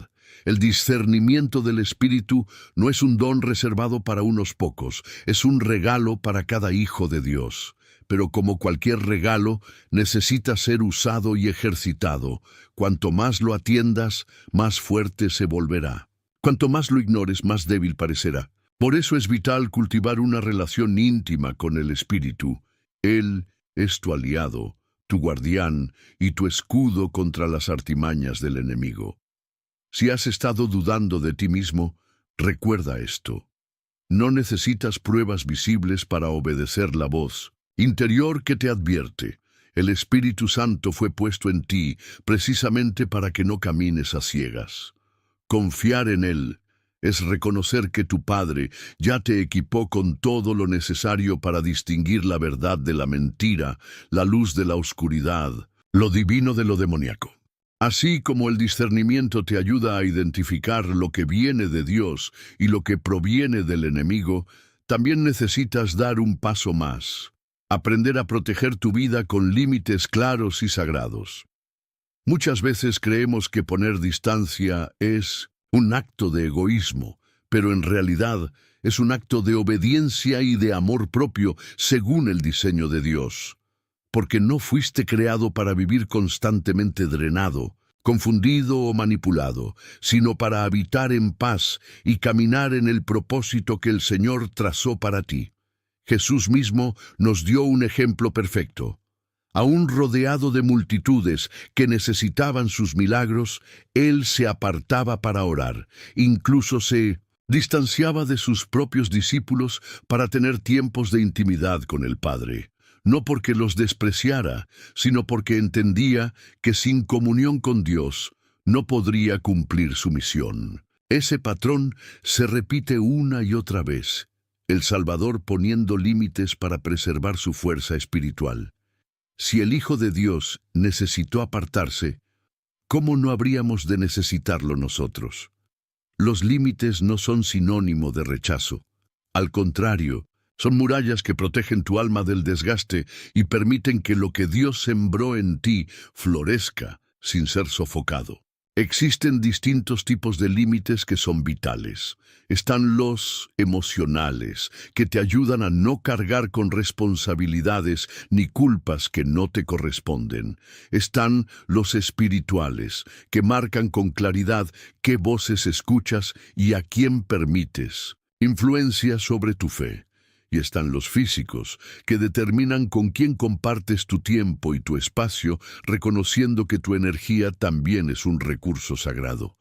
El discernimiento del Espíritu no es un don reservado para unos pocos, es un regalo para cada hijo de Dios. Pero como cualquier regalo, necesita ser usado y ejercitado. Cuanto más lo atiendas, más fuerte se volverá. Cuanto más lo ignores, más débil parecerá. Por eso es vital cultivar una relación íntima con el Espíritu. Él es tu aliado, tu guardián y tu escudo contra las artimañas del enemigo. Si has estado dudando de ti mismo, recuerda esto. No necesitas pruebas visibles para obedecer la voz interior que te advierte. El Espíritu Santo fue puesto en ti precisamente para que no camines a ciegas. Confiar en Él es reconocer que tu Padre ya te equipó con todo lo necesario para distinguir la verdad de la mentira, la luz de la oscuridad, lo divino de lo demoníaco. Así como el discernimiento te ayuda a identificar lo que viene de Dios y lo que proviene del enemigo, también necesitas dar un paso más. Aprender a proteger tu vida con límites claros y sagrados. Muchas veces creemos que poner distancia es un acto de egoísmo, pero en realidad es un acto de obediencia y de amor propio según el diseño de Dios. Porque no fuiste creado para vivir constantemente drenado, confundido o manipulado, sino para habitar en paz y caminar en el propósito que el Señor trazó para ti. Jesús mismo nos dio un ejemplo perfecto. Aún rodeado de multitudes que necesitaban sus milagros, Él se apartaba para orar, incluso se distanciaba de sus propios discípulos para tener tiempos de intimidad con el Padre. No porque los despreciara, sino porque entendía que sin comunión con Dios no podría cumplir su misión. Ese patrón se repite una y otra vez. El Salvador poniendo límites para preservar su fuerza espiritual. Si el Hijo de Dios necesitó apartarse, ¿cómo no habríamos de necesitarlo nosotros? Los límites no son sinónimo de rechazo. Al contrario, son murallas que protegen tu alma del desgaste y permiten que lo que Dios sembró en ti florezca sin ser sofocado. Existen distintos tipos de límites que son vitales. Están los emocionales, que te ayudan a no cargar con responsabilidades ni culpas que no te corresponden. Están los espirituales, que marcan con claridad qué voces escuchas y a quién permites. Influencia sobre tu fe. Y están los físicos, que determinan con quién compartes tu tiempo y tu espacio, reconociendo que tu energía también es un recurso sagrado.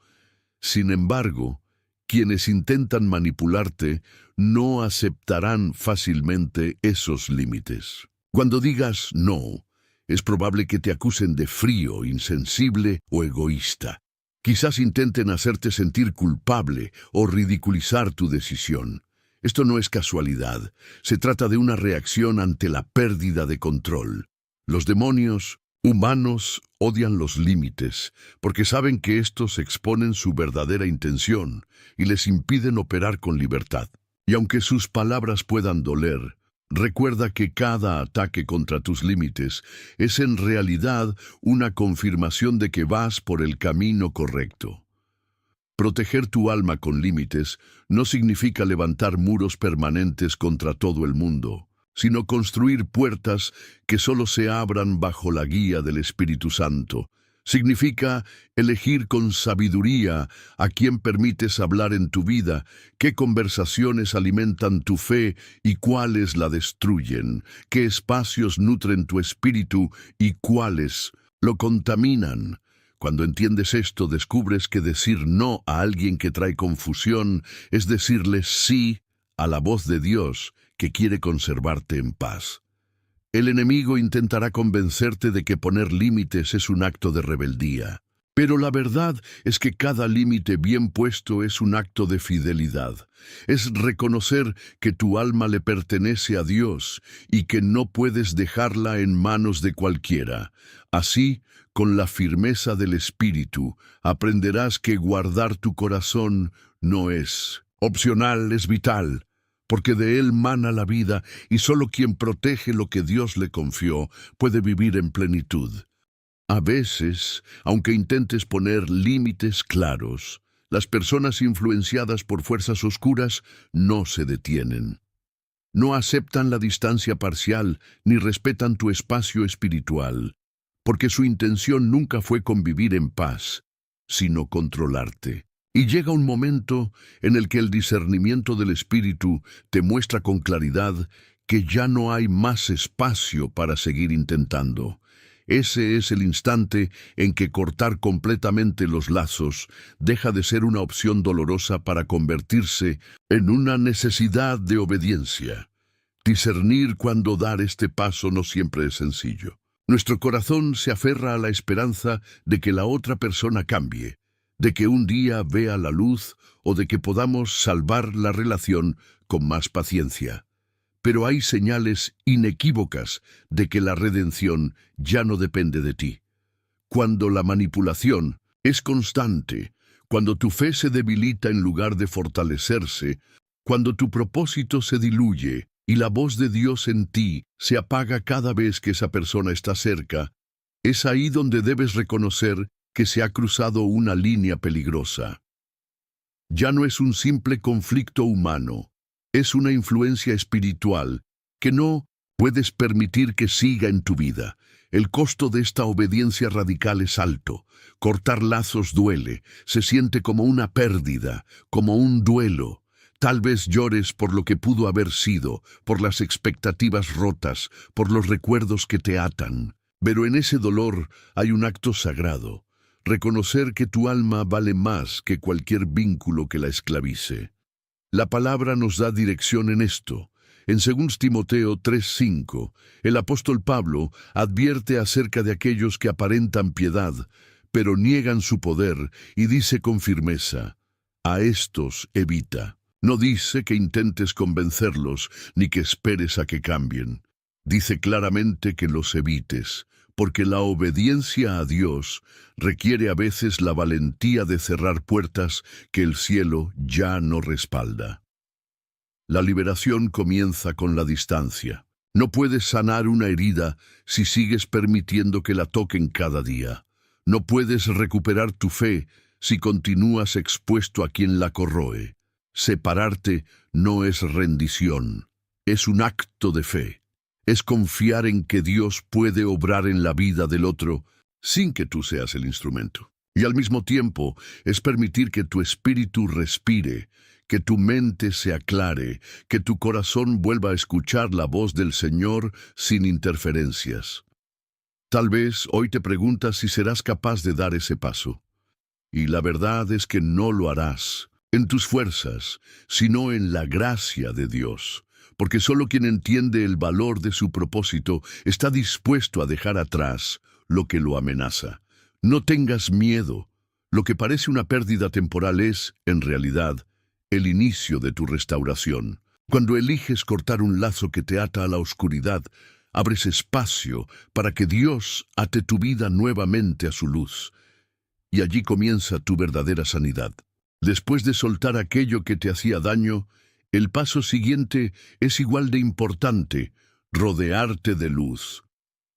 Sin embargo, quienes intentan manipularte no aceptarán fácilmente esos límites. Cuando digas no, es probable que te acusen de frío, insensible o egoísta. Quizás intenten hacerte sentir culpable o ridiculizar tu decisión. Esto no es casualidad, se trata de una reacción ante la pérdida de control. Los demonios humanos odian los límites porque saben que estos exponen su verdadera intención y les impiden operar con libertad. Y aunque sus palabras puedan doler, recuerda que cada ataque contra tus límites es en realidad una confirmación de que vas por el camino correcto. Proteger tu alma con límites no significa levantar muros permanentes contra todo el mundo, sino construir puertas que solo se abran bajo la guía del Espíritu Santo. Significa elegir con sabiduría a quién permites hablar en tu vida, qué conversaciones alimentan tu fe y cuáles la destruyen, qué espacios nutren tu espíritu y cuáles lo contaminan. Cuando entiendes esto, descubres que decir no a alguien que trae confusión es decirle sí a la voz de Dios que quiere conservarte en paz. El enemigo intentará convencerte de que poner límites es un acto de rebeldía. Pero la verdad es que cada límite bien puesto es un acto de fidelidad. Es reconocer que tu alma le pertenece a Dios y que no puedes dejarla en manos de cualquiera. Así, con la firmeza del Espíritu, aprenderás que guardar tu corazón no es opcional, es vital, porque de él mana la vida y solo quien protege lo que Dios le confió puede vivir en plenitud. A veces, aunque intentes poner límites claros, Las personas influenciadas por fuerzas oscuras no se detienen. No aceptan la distancia parcial ni respetan tu espacio espiritual, porque su intención nunca fue convivir en paz, sino controlarte. Y llega un momento en el que el discernimiento del Espíritu te muestra con claridad que ya no hay más espacio para seguir intentando. Ese es el instante en que cortar completamente los lazos deja de ser una opción dolorosa para convertirse en una necesidad de obediencia. Discernir cuándo dar este paso no siempre es sencillo. Nuestro corazón se aferra a la esperanza de que la otra persona cambie, de que un día vea la luz o de que podamos salvar la relación con más paciencia. Pero hay señales inequívocas de que la redención ya no depende de ti. Cuando la manipulación es constante, cuando tu fe se debilita en lugar de fortalecerse, cuando tu propósito se diluye y la voz de Dios en ti se apaga cada vez que esa persona está cerca, es ahí donde debes reconocer que se ha cruzado una línea peligrosa. Ya no es un simple conflicto humano, es una influencia espiritual que no puedes permitir que siga en tu vida. El costo de esta obediencia radical es alto. Cortar lazos duele, se siente como una pérdida, como un duelo. Tal vez llores por lo que pudo haber sido, por las expectativas rotas, por los recuerdos que te atan. Pero en ese dolor hay un acto sagrado. Reconocer que tu alma vale más que cualquier vínculo que la esclavice. La palabra nos da dirección en esto. En 2 Timoteo 3:5, el apóstol Pablo advierte acerca de aquellos que aparentan piedad, pero niegan su poder, y dice con firmeza, a estos evita. No dice que intentes convencerlos, ni que esperes a que cambien. Dice claramente que los evites, porque la obediencia a Dios requiere a veces la valentía de cerrar puertas que el cielo ya no respalda. La liberación comienza con la distancia. No puedes sanar una herida si sigues permitiendo que la toquen cada día. No puedes recuperar tu fe si continúas expuesto a quien la corroe. Separarte no es rendición, es un acto de fe. Es confiar en que Dios puede obrar en la vida del otro sin que tú seas el instrumento. Y al mismo tiempo es permitir que tu espíritu respire, que tu mente se aclare, que tu corazón vuelva a escuchar la voz del Señor sin interferencias. Tal vez hoy te preguntas si serás capaz de dar ese paso. Y la verdad es que no lo harás en tus fuerzas, sino en la gracia de Dios. Porque solo quien entiende el valor de su propósito está dispuesto a dejar atrás lo que lo amenaza. No tengas miedo. Lo que parece una pérdida temporal es, en realidad, el inicio de tu restauración. Cuando eliges cortar un lazo que te ata a la oscuridad, abres espacio para que Dios ate tu vida nuevamente a su luz. Y allí comienza tu verdadera sanidad. Después de soltar aquello que te hacía daño, el paso siguiente es igual de importante, rodearte de luz.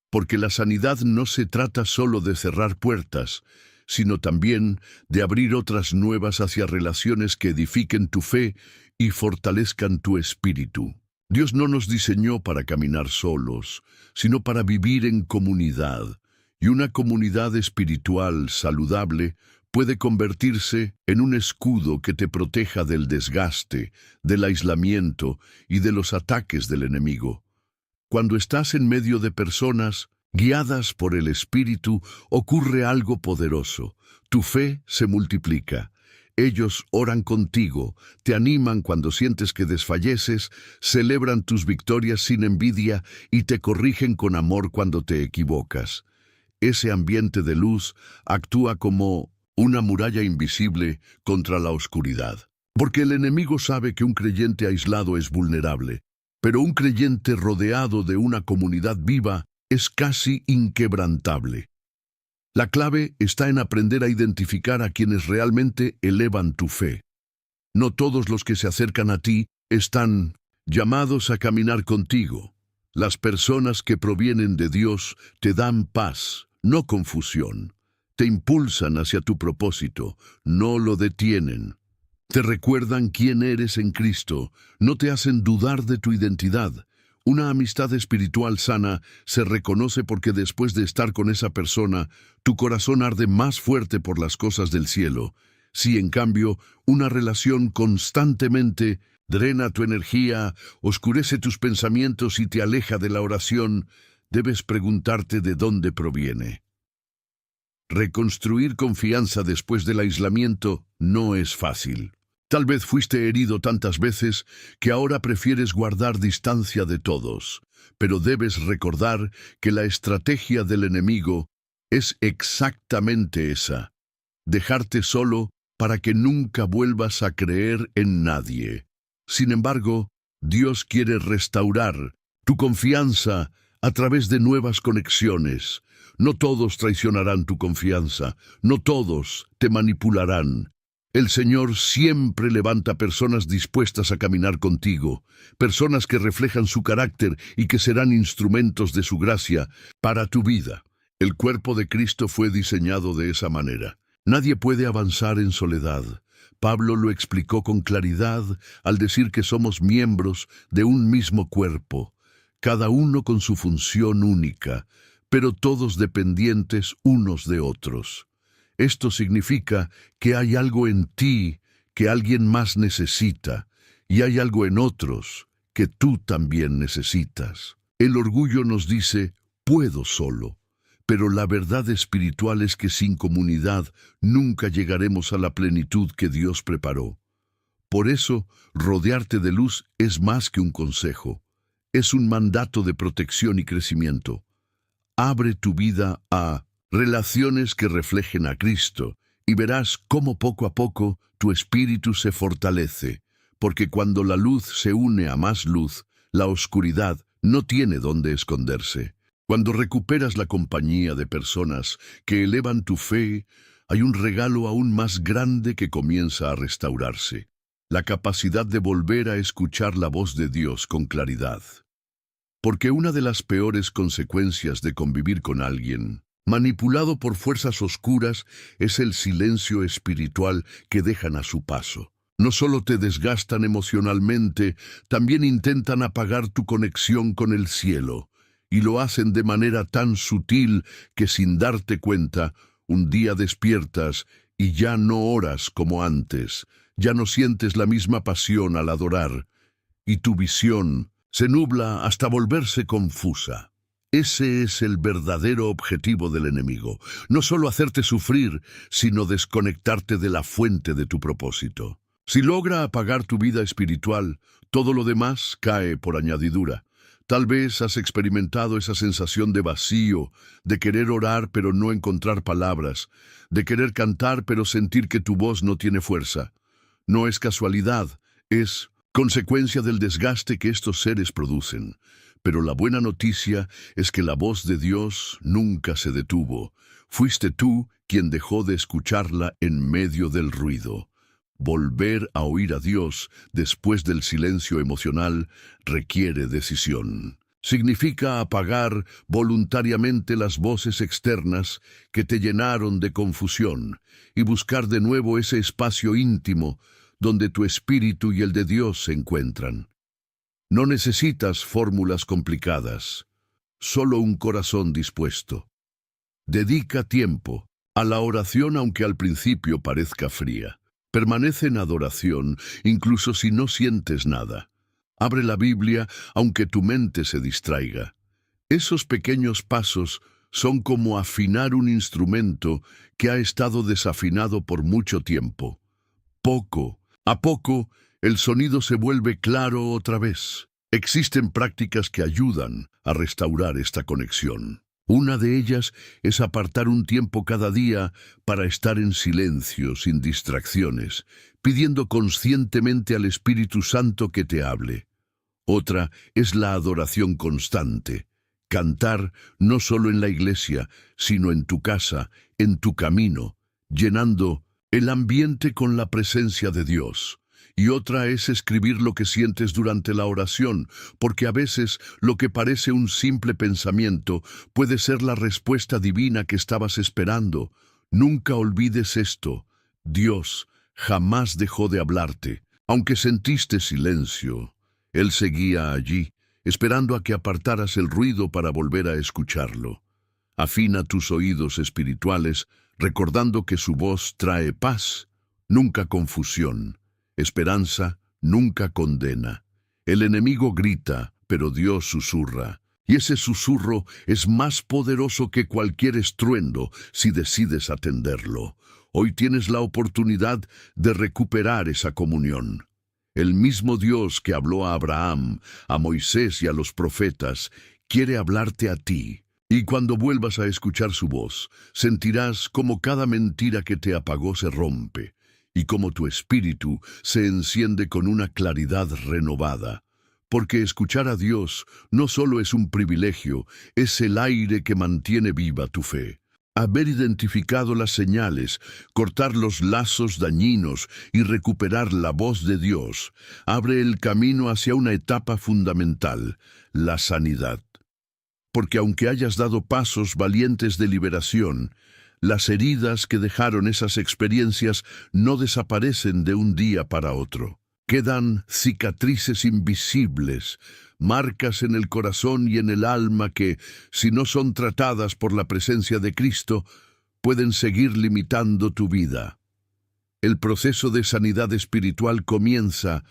Porque la sanidad no se trata solo de cerrar puertas, sino también de abrir otras nuevas hacia relaciones que edifiquen tu fe y fortalezcan tu espíritu. Dios no nos diseñó para caminar solos, sino para vivir en comunidad, y una comunidad espiritual saludable puede convertirse en un escudo que te proteja del desgaste, del aislamiento y de los ataques del enemigo. Cuando estás en medio de personas guiadas por el Espíritu, ocurre algo poderoso. Tu fe se multiplica. Ellos oran contigo, te animan cuando sientes que desfalleces, celebran tus victorias sin envidia y te corrigen con amor cuando te equivocas. Ese ambiente de luz actúa como una muralla invisible contra la oscuridad. Porque el enemigo sabe que un creyente aislado es vulnerable, pero un creyente rodeado de una comunidad viva es casi inquebrantable. La clave está en aprender a identificar a quienes realmente elevan tu fe. No todos los que se acercan a ti están llamados a caminar contigo. Las personas que provienen de Dios te dan paz, no confusión. Te impulsan hacia tu propósito, no lo detienen. Te recuerdan quién eres en Cristo, no te hacen dudar de tu identidad. Una amistad espiritual sana se reconoce porque después de estar con esa persona, tu corazón arde más fuerte por las cosas del cielo. Si en cambio, una relación constantemente drena tu energía, oscurece tus pensamientos y te aleja de la oración, debes preguntarte de dónde proviene. Reconstruir confianza después del aislamiento no es fácil. Tal vez fuiste herido tantas veces que ahora prefieres guardar distancia de todos, pero debes recordar que la estrategia del enemigo es exactamente esa: dejarte solo para que nunca vuelvas a creer en nadie. Sin embargo, Dios quiere restaurar tu confianza a través de nuevas conexiones. No todos traicionarán tu confianza, no todos te manipularán. El Señor siempre levanta personas dispuestas a caminar contigo, personas que reflejan su carácter y que serán instrumentos de su gracia para tu vida. El cuerpo de Cristo fue diseñado de esa manera. Nadie puede avanzar en soledad. Pablo lo explicó con claridad al decir que somos miembros de un mismo cuerpo, cada uno con su función única, pero todos dependientes unos de otros. Esto significa que hay algo en ti que alguien más necesita, y hay algo en otros que tú también necesitas. El orgullo nos dice, puedo solo, pero la verdad espiritual es que sin comunidad nunca llegaremos a la plenitud que Dios preparó. Por eso, rodearte de luz es más que un consejo, es un mandato de protección y crecimiento. Abre tu vida a relaciones que reflejen a Cristo y verás cómo poco a poco tu espíritu se fortalece, porque cuando la luz se une a más luz, la oscuridad no tiene dónde esconderse. Cuando recuperas la compañía de personas que elevan tu fe, hay un regalo aún más grande que comienza a restaurarse: la capacidad de volver a escuchar la voz de Dios con claridad. Porque una de las peores consecuencias de convivir con alguien manipulado por fuerzas oscuras es el silencio espiritual que dejan a su paso. No solo te desgastan emocionalmente, también intentan apagar tu conexión con el cielo, y lo hacen de manera tan sutil que sin darte cuenta, un día despiertas y ya no oras como antes, ya no sientes la misma pasión al adorar, y tu visión se nubla hasta volverse confusa. Ese es el verdadero objetivo del enemigo, no solo hacerte sufrir, sino desconectarte de la fuente de tu propósito. Si logra apagar tu vida espiritual, todo lo demás cae por añadidura. Tal vez has experimentado esa sensación de vacío, de querer orar pero no encontrar palabras, de querer cantar pero sentir que tu voz no tiene fuerza. No es casualidad, es consecuencia del desgaste que estos seres producen. Pero la buena noticia es que la voz de Dios nunca se detuvo. Fuiste tú quien dejó de escucharla en medio del ruido. Volver a oír a Dios después del silencio emocional requiere decisión. Significa apagar voluntariamente las voces externas que te llenaron de confusión y buscar de nuevo ese espacio íntimo donde tu espíritu y el de Dios se encuentran. No necesitas fórmulas complicadas, solo un corazón dispuesto. Dedica tiempo a la oración aunque al principio parezca fría. Permanece en adoración incluso si no sientes nada. Abre la Biblia aunque tu mente se distraiga. Esos pequeños pasos son como afinar un instrumento que ha estado desafinado por mucho tiempo. Poco a poco, el sonido se vuelve claro otra vez. Existen prácticas que ayudan a restaurar esta conexión. Una de ellas es apartar un tiempo cada día para estar en silencio, sin distracciones, pidiendo conscientemente al Espíritu Santo que te hable. Otra es la adoración constante. Cantar no solo en la iglesia, sino en tu casa, en tu camino, llenando el ambiente con la presencia de Dios. Y otra es escribir lo que sientes durante la oración, porque a veces lo que parece un simple pensamiento puede ser la respuesta divina que estabas esperando. Nunca olvides esto. Dios jamás dejó de hablarte. Aunque sentiste silencio, Él seguía allí, esperando a que apartaras el ruido para volver a escucharlo. Afina tus oídos espirituales, recordando que su voz trae paz, nunca confusión, esperanza, nunca condena. El enemigo grita, pero Dios susurra. Y ese susurro es más poderoso que cualquier estruendo si decides atenderlo. Hoy tienes la oportunidad de recuperar esa comunión. El mismo Dios que habló a Abraham, a Moisés y a los profetas, quiere hablarte a ti. Y cuando vuelvas a escuchar su voz, sentirás como cada mentira que te apagó se rompe, y como tu espíritu se enciende con una claridad renovada. Porque escuchar a Dios no solo es un privilegio, es el aire que mantiene viva tu fe. Haber identificado las señales, cortar los lazos dañinos y recuperar la voz de Dios, abre el camino hacia una etapa fundamental, la sanidad. Porque aunque hayas dado pasos valientes de liberación, las heridas que dejaron esas experiencias no desaparecen de un día para otro. Quedan cicatrices invisibles, marcas en el corazón y en el alma que, si no son tratadas por la presencia de Cristo, pueden seguir limitando tu vida. El proceso de sanidad espiritual comienza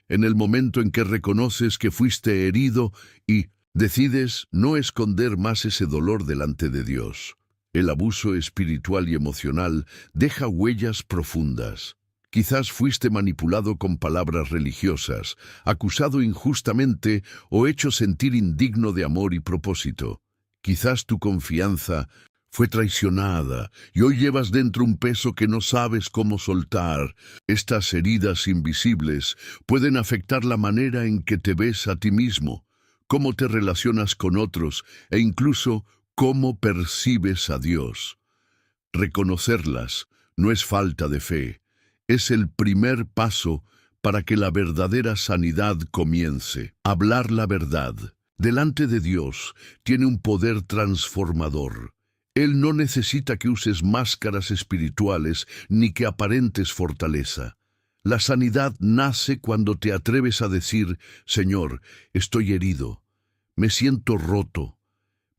en el momento en que reconoces que fuiste herido y decides no esconder más ese dolor delante de Dios. El abuso espiritual y emocional deja huellas profundas. Quizás fuiste manipulado con palabras religiosas, acusado injustamente o hecho sentir indigno de amor y propósito. Quizás tu confianza fue traicionada y hoy llevas dentro un peso que no sabes cómo soltar. Estas heridas invisibles pueden afectar la manera en que te ves a ti mismo, cómo te relacionas con otros e incluso cómo percibes a Dios. Reconocerlas no es falta de fe. Es el primer paso para que la verdadera sanidad comience. Hablar la verdad delante de Dios tiene un poder transformador. Él no necesita que uses máscaras espirituales ni que aparentes fortaleza. La sanidad nace cuando te atreves a decir: Señor, estoy herido, me siento roto,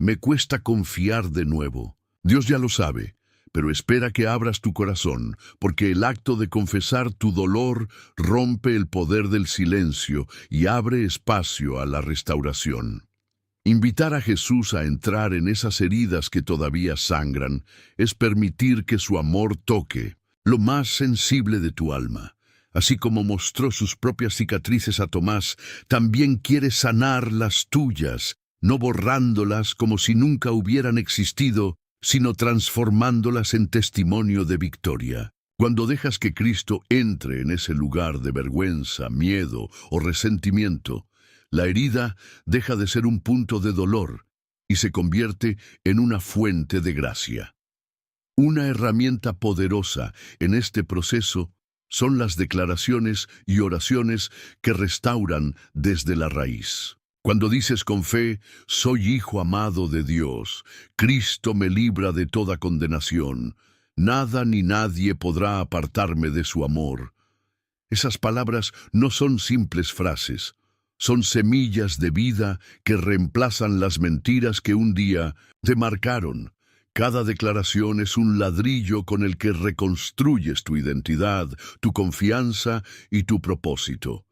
me cuesta confiar de nuevo. Dios ya lo sabe. Pero espera que abras tu corazón, porque el acto de confesar tu dolor rompe el poder del silencio y abre espacio a la restauración. Invitar a Jesús a entrar en esas heridas que todavía sangran es permitir que su amor toque lo más sensible de tu alma. Así como mostró sus propias cicatrices a Tomás, también quiere sanar las tuyas, no borrándolas como si nunca hubieran existido, sino transformándolas en testimonio de victoria. Cuando dejas que Cristo entre en ese lugar de vergüenza, miedo o resentimiento, la herida deja de ser un punto de dolor y se convierte en una fuente de gracia. Una herramienta poderosa en este proceso son las declaraciones y oraciones que restauran desde la raíz. Cuando dices con fe: soy hijo amado de Dios, Cristo me libra de toda condenación, nada ni nadie podrá apartarme de su amor. Esas palabras no son simples frases, son semillas de vida que reemplazan las mentiras que un día te marcaron. Cada declaración es un ladrillo con el que reconstruyes tu identidad, tu confianza y tu propósito.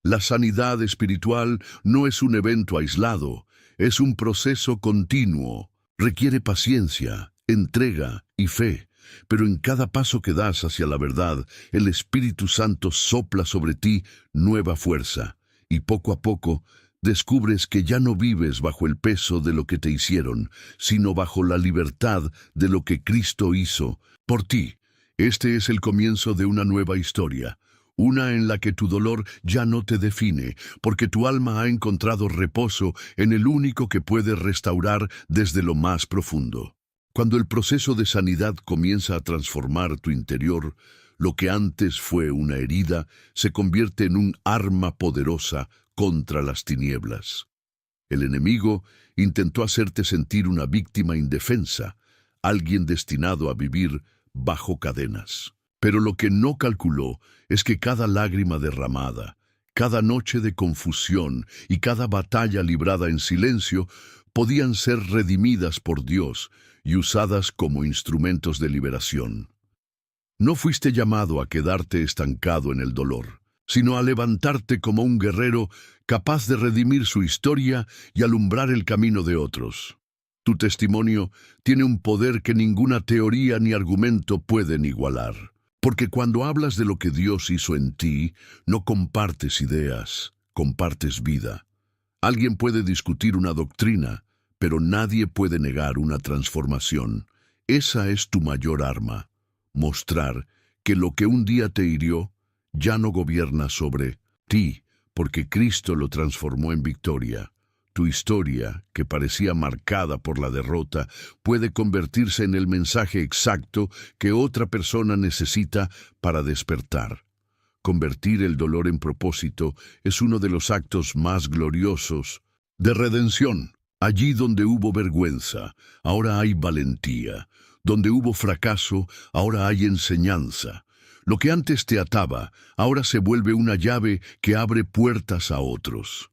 La sanidad espiritual no es un evento aislado, es un proceso continuo. Requiere paciencia, entrega y fe, pero en cada paso que das hacia la verdad, el Espíritu Santo sopla sobre ti nueva fuerza, y poco a poco descubres que ya no vives bajo el peso de lo que te hicieron, sino bajo la libertad de lo que Cristo hizo por ti. Este es el comienzo de una nueva historia. Una en la que tu dolor ya no te define, porque tu alma ha encontrado reposo en el único que puede restaurar desde lo más profundo. Cuando el proceso de sanidad comienza a transformar tu interior, lo que antes fue una herida se convierte en un arma poderosa contra las tinieblas. El enemigo intentó hacerte sentir una víctima indefensa, alguien destinado a vivir bajo cadenas. Pero lo que no calculó es que cada lágrima derramada, cada noche de confusión y cada batalla librada en silencio podían ser redimidas por Dios y usadas como instrumentos de liberación. No fuiste llamado a quedarte estancado en el dolor, sino a levantarte como un guerrero capaz de redimir su historia y alumbrar el camino de otros. Tu testimonio tiene un poder que ninguna teoría ni argumento pueden igualar. Porque cuando hablas de lo que Dios hizo en ti, no compartes ideas, compartes vida. Alguien puede discutir una doctrina, pero nadie puede negar una transformación. Esa es tu mayor arma, mostrar que lo que un día te hirió ya no gobierna sobre ti, porque Cristo lo transformó en victoria. Tu historia, que parecía marcada por la derrota, puede convertirse en el mensaje exacto que otra persona necesita para despertar. Convertir el dolor en propósito es uno de los actos más gloriosos de redención. Allí donde hubo vergüenza, ahora hay valentía. Donde hubo fracaso, ahora hay enseñanza. Lo que antes te ataba, ahora se vuelve una llave que abre puertas a otros.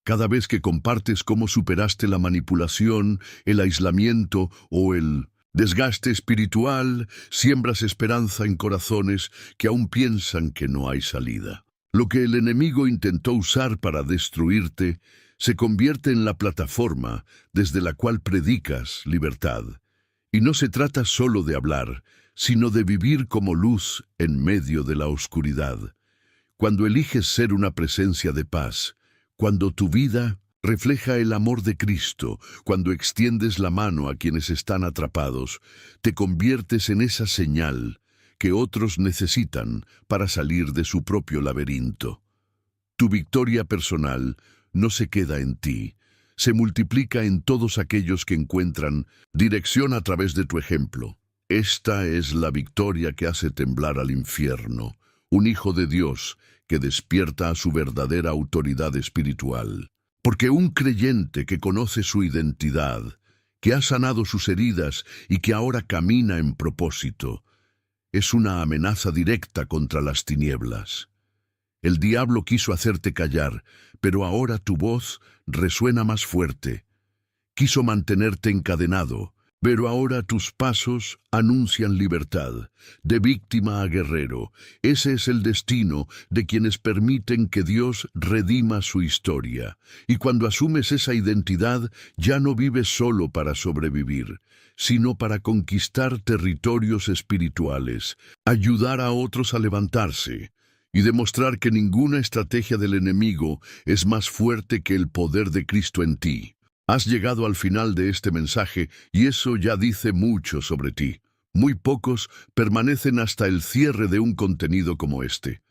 Cada vez que compartes cómo superaste la manipulación, el aislamiento o el desgaste espiritual, siembras esperanza en corazones que aún piensan que no hay salida. Lo que el enemigo intentó usar para destruirte se convierte en la plataforma desde la cual predicas libertad. Y no se trata solo de hablar, sino de vivir como luz en medio de la oscuridad. Cuando eliges ser una presencia de paz, cuando tu vida refleja el amor de Cristo, cuando extiendes la mano a quienes están atrapados, te conviertes en esa señal que otros necesitan para salir de su propio laberinto. Tu victoria personal no se queda en ti, se multiplica en todos aquellos que encuentran dirección a través de tu ejemplo. Esta es la victoria que hace temblar al infierno, un hijo de Dios que despierta a su verdadera autoridad espiritual. Porque un creyente que conoce su identidad, que ha sanado sus heridas y que ahora camina en propósito, es una amenaza directa contra las tinieblas. El diablo quiso hacerte callar, pero ahora tu voz resuena más fuerte. Quiso mantenerte encadenado, pero ahora tus pasos anuncian libertad, de víctima a guerrero. Ese es el destino de quienes permiten que Dios redima su historia. Y cuando asumes esa identidad, ya no vives solo para sobrevivir, sino para conquistar territorios espirituales, ayudar a otros a levantarse y demostrar que ninguna estrategia del enemigo es más fuerte que el poder de Cristo en ti. Has llegado al final de este mensaje y eso ya dice mucho sobre ti. Muy pocos permanecen hasta el cierre de un contenido como este.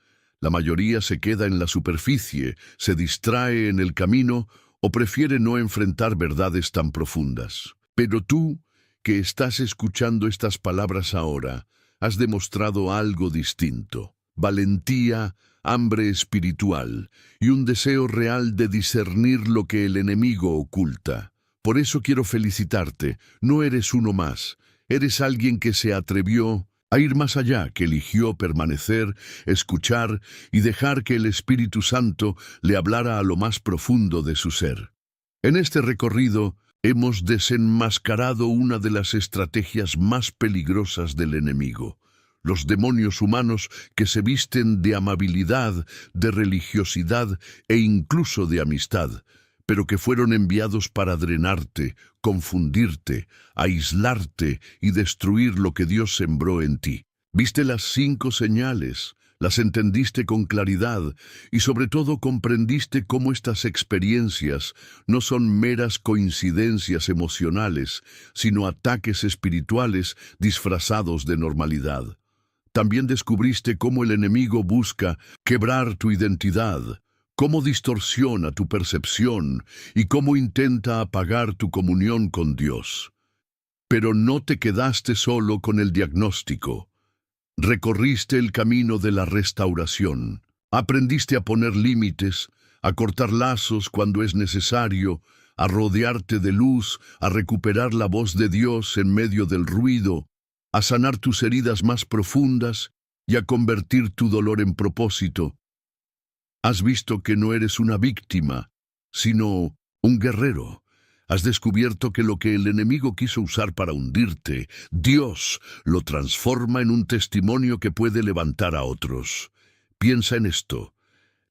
La mayoría se queda en la superficie, se distrae en el camino o prefiere no enfrentar verdades tan profundas. Pero tú, que estás escuchando estas palabras ahora, has demostrado algo distinto. Valentía, hambre espiritual y un deseo real de discernir lo que el enemigo oculta. Por eso quiero felicitarte, no eres uno más, eres alguien que se atrevió a ir más allá, que eligió permanecer, escuchar y dejar que el Espíritu Santo le hablara a lo más profundo de su ser. En este recorrido hemos desenmascarado una de las estrategias más peligrosas del enemigo. Los demonios humanos que se visten de amabilidad, de religiosidad e incluso de amistad, pero que fueron enviados para drenarte, confundirte, aislarte y destruir lo que Dios sembró en ti. Viste las 5 señales, las entendiste con claridad y sobre todo comprendiste cómo estas experiencias no son meras coincidencias emocionales, sino ataques espirituales disfrazados de normalidad. También descubriste cómo el enemigo busca quebrar tu identidad, cómo distorsiona tu percepción y cómo intenta apagar tu comunión con Dios. Pero no te quedaste solo con el diagnóstico. Recorriste el camino de la restauración. Aprendiste a poner límites, a cortar lazos cuando es necesario, a rodearte de luz, a recuperar la voz de Dios en medio del ruido, a sanar tus heridas más profundas y a convertir tu dolor en propósito. Has visto que no eres una víctima, sino un guerrero. Has descubierto que lo que el enemigo quiso usar para hundirte, Dios lo transforma en un testimonio que puede levantar a otros. Piensa en esto.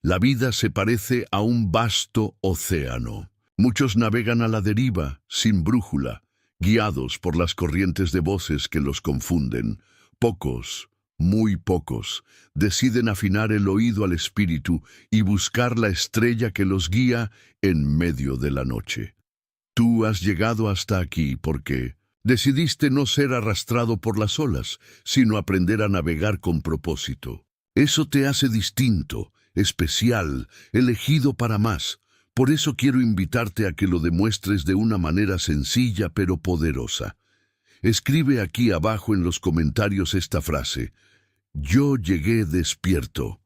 La vida se parece a un vasto océano. Muchos navegan a la deriva, sin brújula, guiados por las corrientes de voces que los confunden. Pocos, muy pocos, deciden afinar el oído al espíritu y buscar la estrella que los guía en medio de la noche. Tú has llegado hasta aquí porque decidiste no ser arrastrado por las olas, sino aprender a navegar con propósito. Eso te hace distinto, especial, elegido para más. Por eso quiero invitarte a que lo demuestres de una manera sencilla pero poderosa. Escribe aquí abajo en los comentarios esta frase: yo llegué despierto.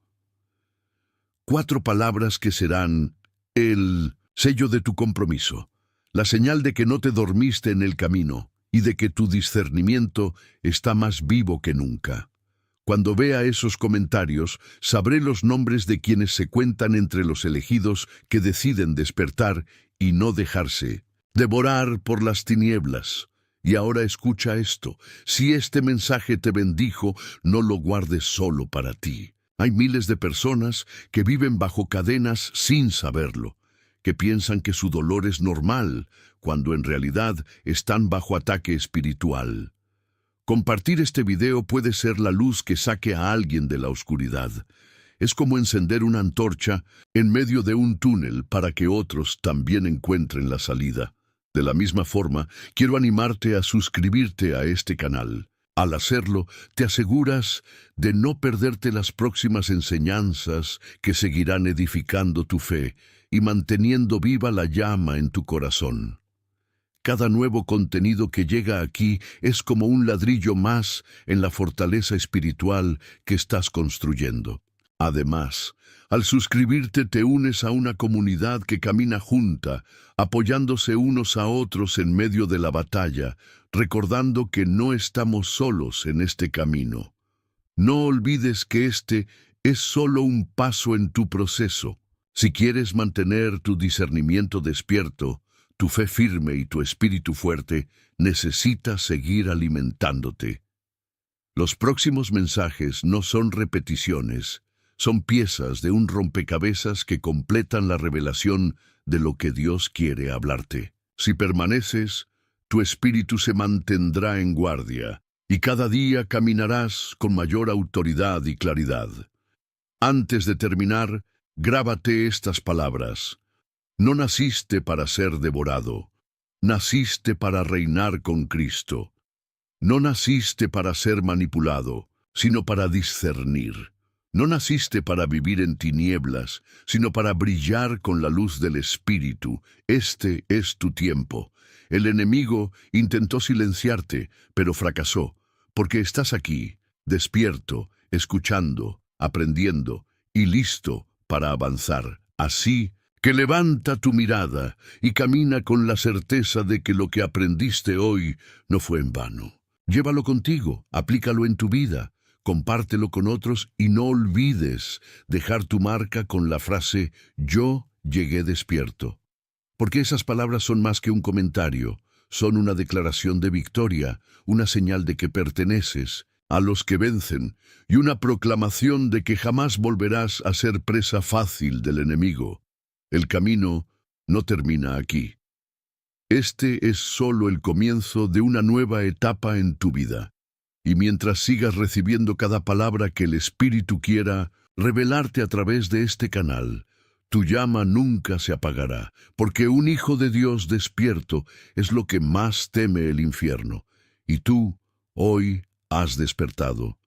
4 palabras que serán el sello de tu compromiso, la señal de que no te dormiste en el camino y de que tu discernimiento está más vivo que nunca. Cuando vea esos comentarios, sabré los nombres de quienes se cuentan entre los elegidos que deciden despertar y no dejarse devorar por las tinieblas. Y ahora escucha esto: si este mensaje te bendijo, no lo guardes solo para ti. Hay miles de personas que viven bajo cadenas sin saberlo, que piensan que su dolor es normal, cuando en realidad están bajo ataque espiritual. Compartir este video puede ser la luz que saque a alguien de la oscuridad. Es como encender una antorcha en medio de un túnel para que otros también encuentren la salida. De la misma forma, quiero animarte a suscribirte a este canal. Al hacerlo, te aseguras de no perderte las próximas enseñanzas que seguirán edificando tu fe y manteniendo viva la llama en tu corazón. Cada nuevo contenido que llega aquí es como un ladrillo más en la fortaleza espiritual que estás construyendo. Además, al suscribirte te unes a una comunidad que camina junta, apoyándose unos a otros en medio de la batalla, recordando que no estamos solos en este camino. No olvides que este es solo un paso en tu proceso. Si quieres mantener tu discernimiento despierto, tu fe firme y tu espíritu fuerte, necesitas seguir alimentándote. Los próximos mensajes no son repeticiones, son piezas de un rompecabezas que completan la revelación de lo que Dios quiere hablarte. Si permaneces, tu espíritu se mantendrá en guardia, y cada día caminarás con mayor autoridad y claridad. Antes de terminar, grábate estas palabras: no naciste para ser devorado, naciste para reinar con Cristo. No naciste para ser manipulado, sino para discernir. No naciste para vivir en tinieblas, sino para brillar con la luz del Espíritu. Este es tu tiempo. El enemigo intentó silenciarte, pero fracasó, porque estás aquí, despierto, escuchando, aprendiendo y listo para avanzar. Así que levanta tu mirada y camina con la certeza de que lo que aprendiste hoy no fue en vano. Llévalo contigo, aplícalo en tu vida, compártelo con otros y no olvides dejar tu marca con la frase «Yo llegué despierto». Porque esas palabras son más que un comentario, son una declaración de victoria, una señal de que perteneces a los que vencen y una proclamación de que jamás volverás a ser presa fácil del enemigo. El camino no termina aquí. Este es solo el comienzo de una nueva etapa en tu vida. Y mientras sigas recibiendo cada palabra que el Espíritu quiera revelarte a través de este canal, tu llama nunca se apagará, porque un hijo de Dios despierto es lo que más teme el infierno. Y tú, hoy, has despertado.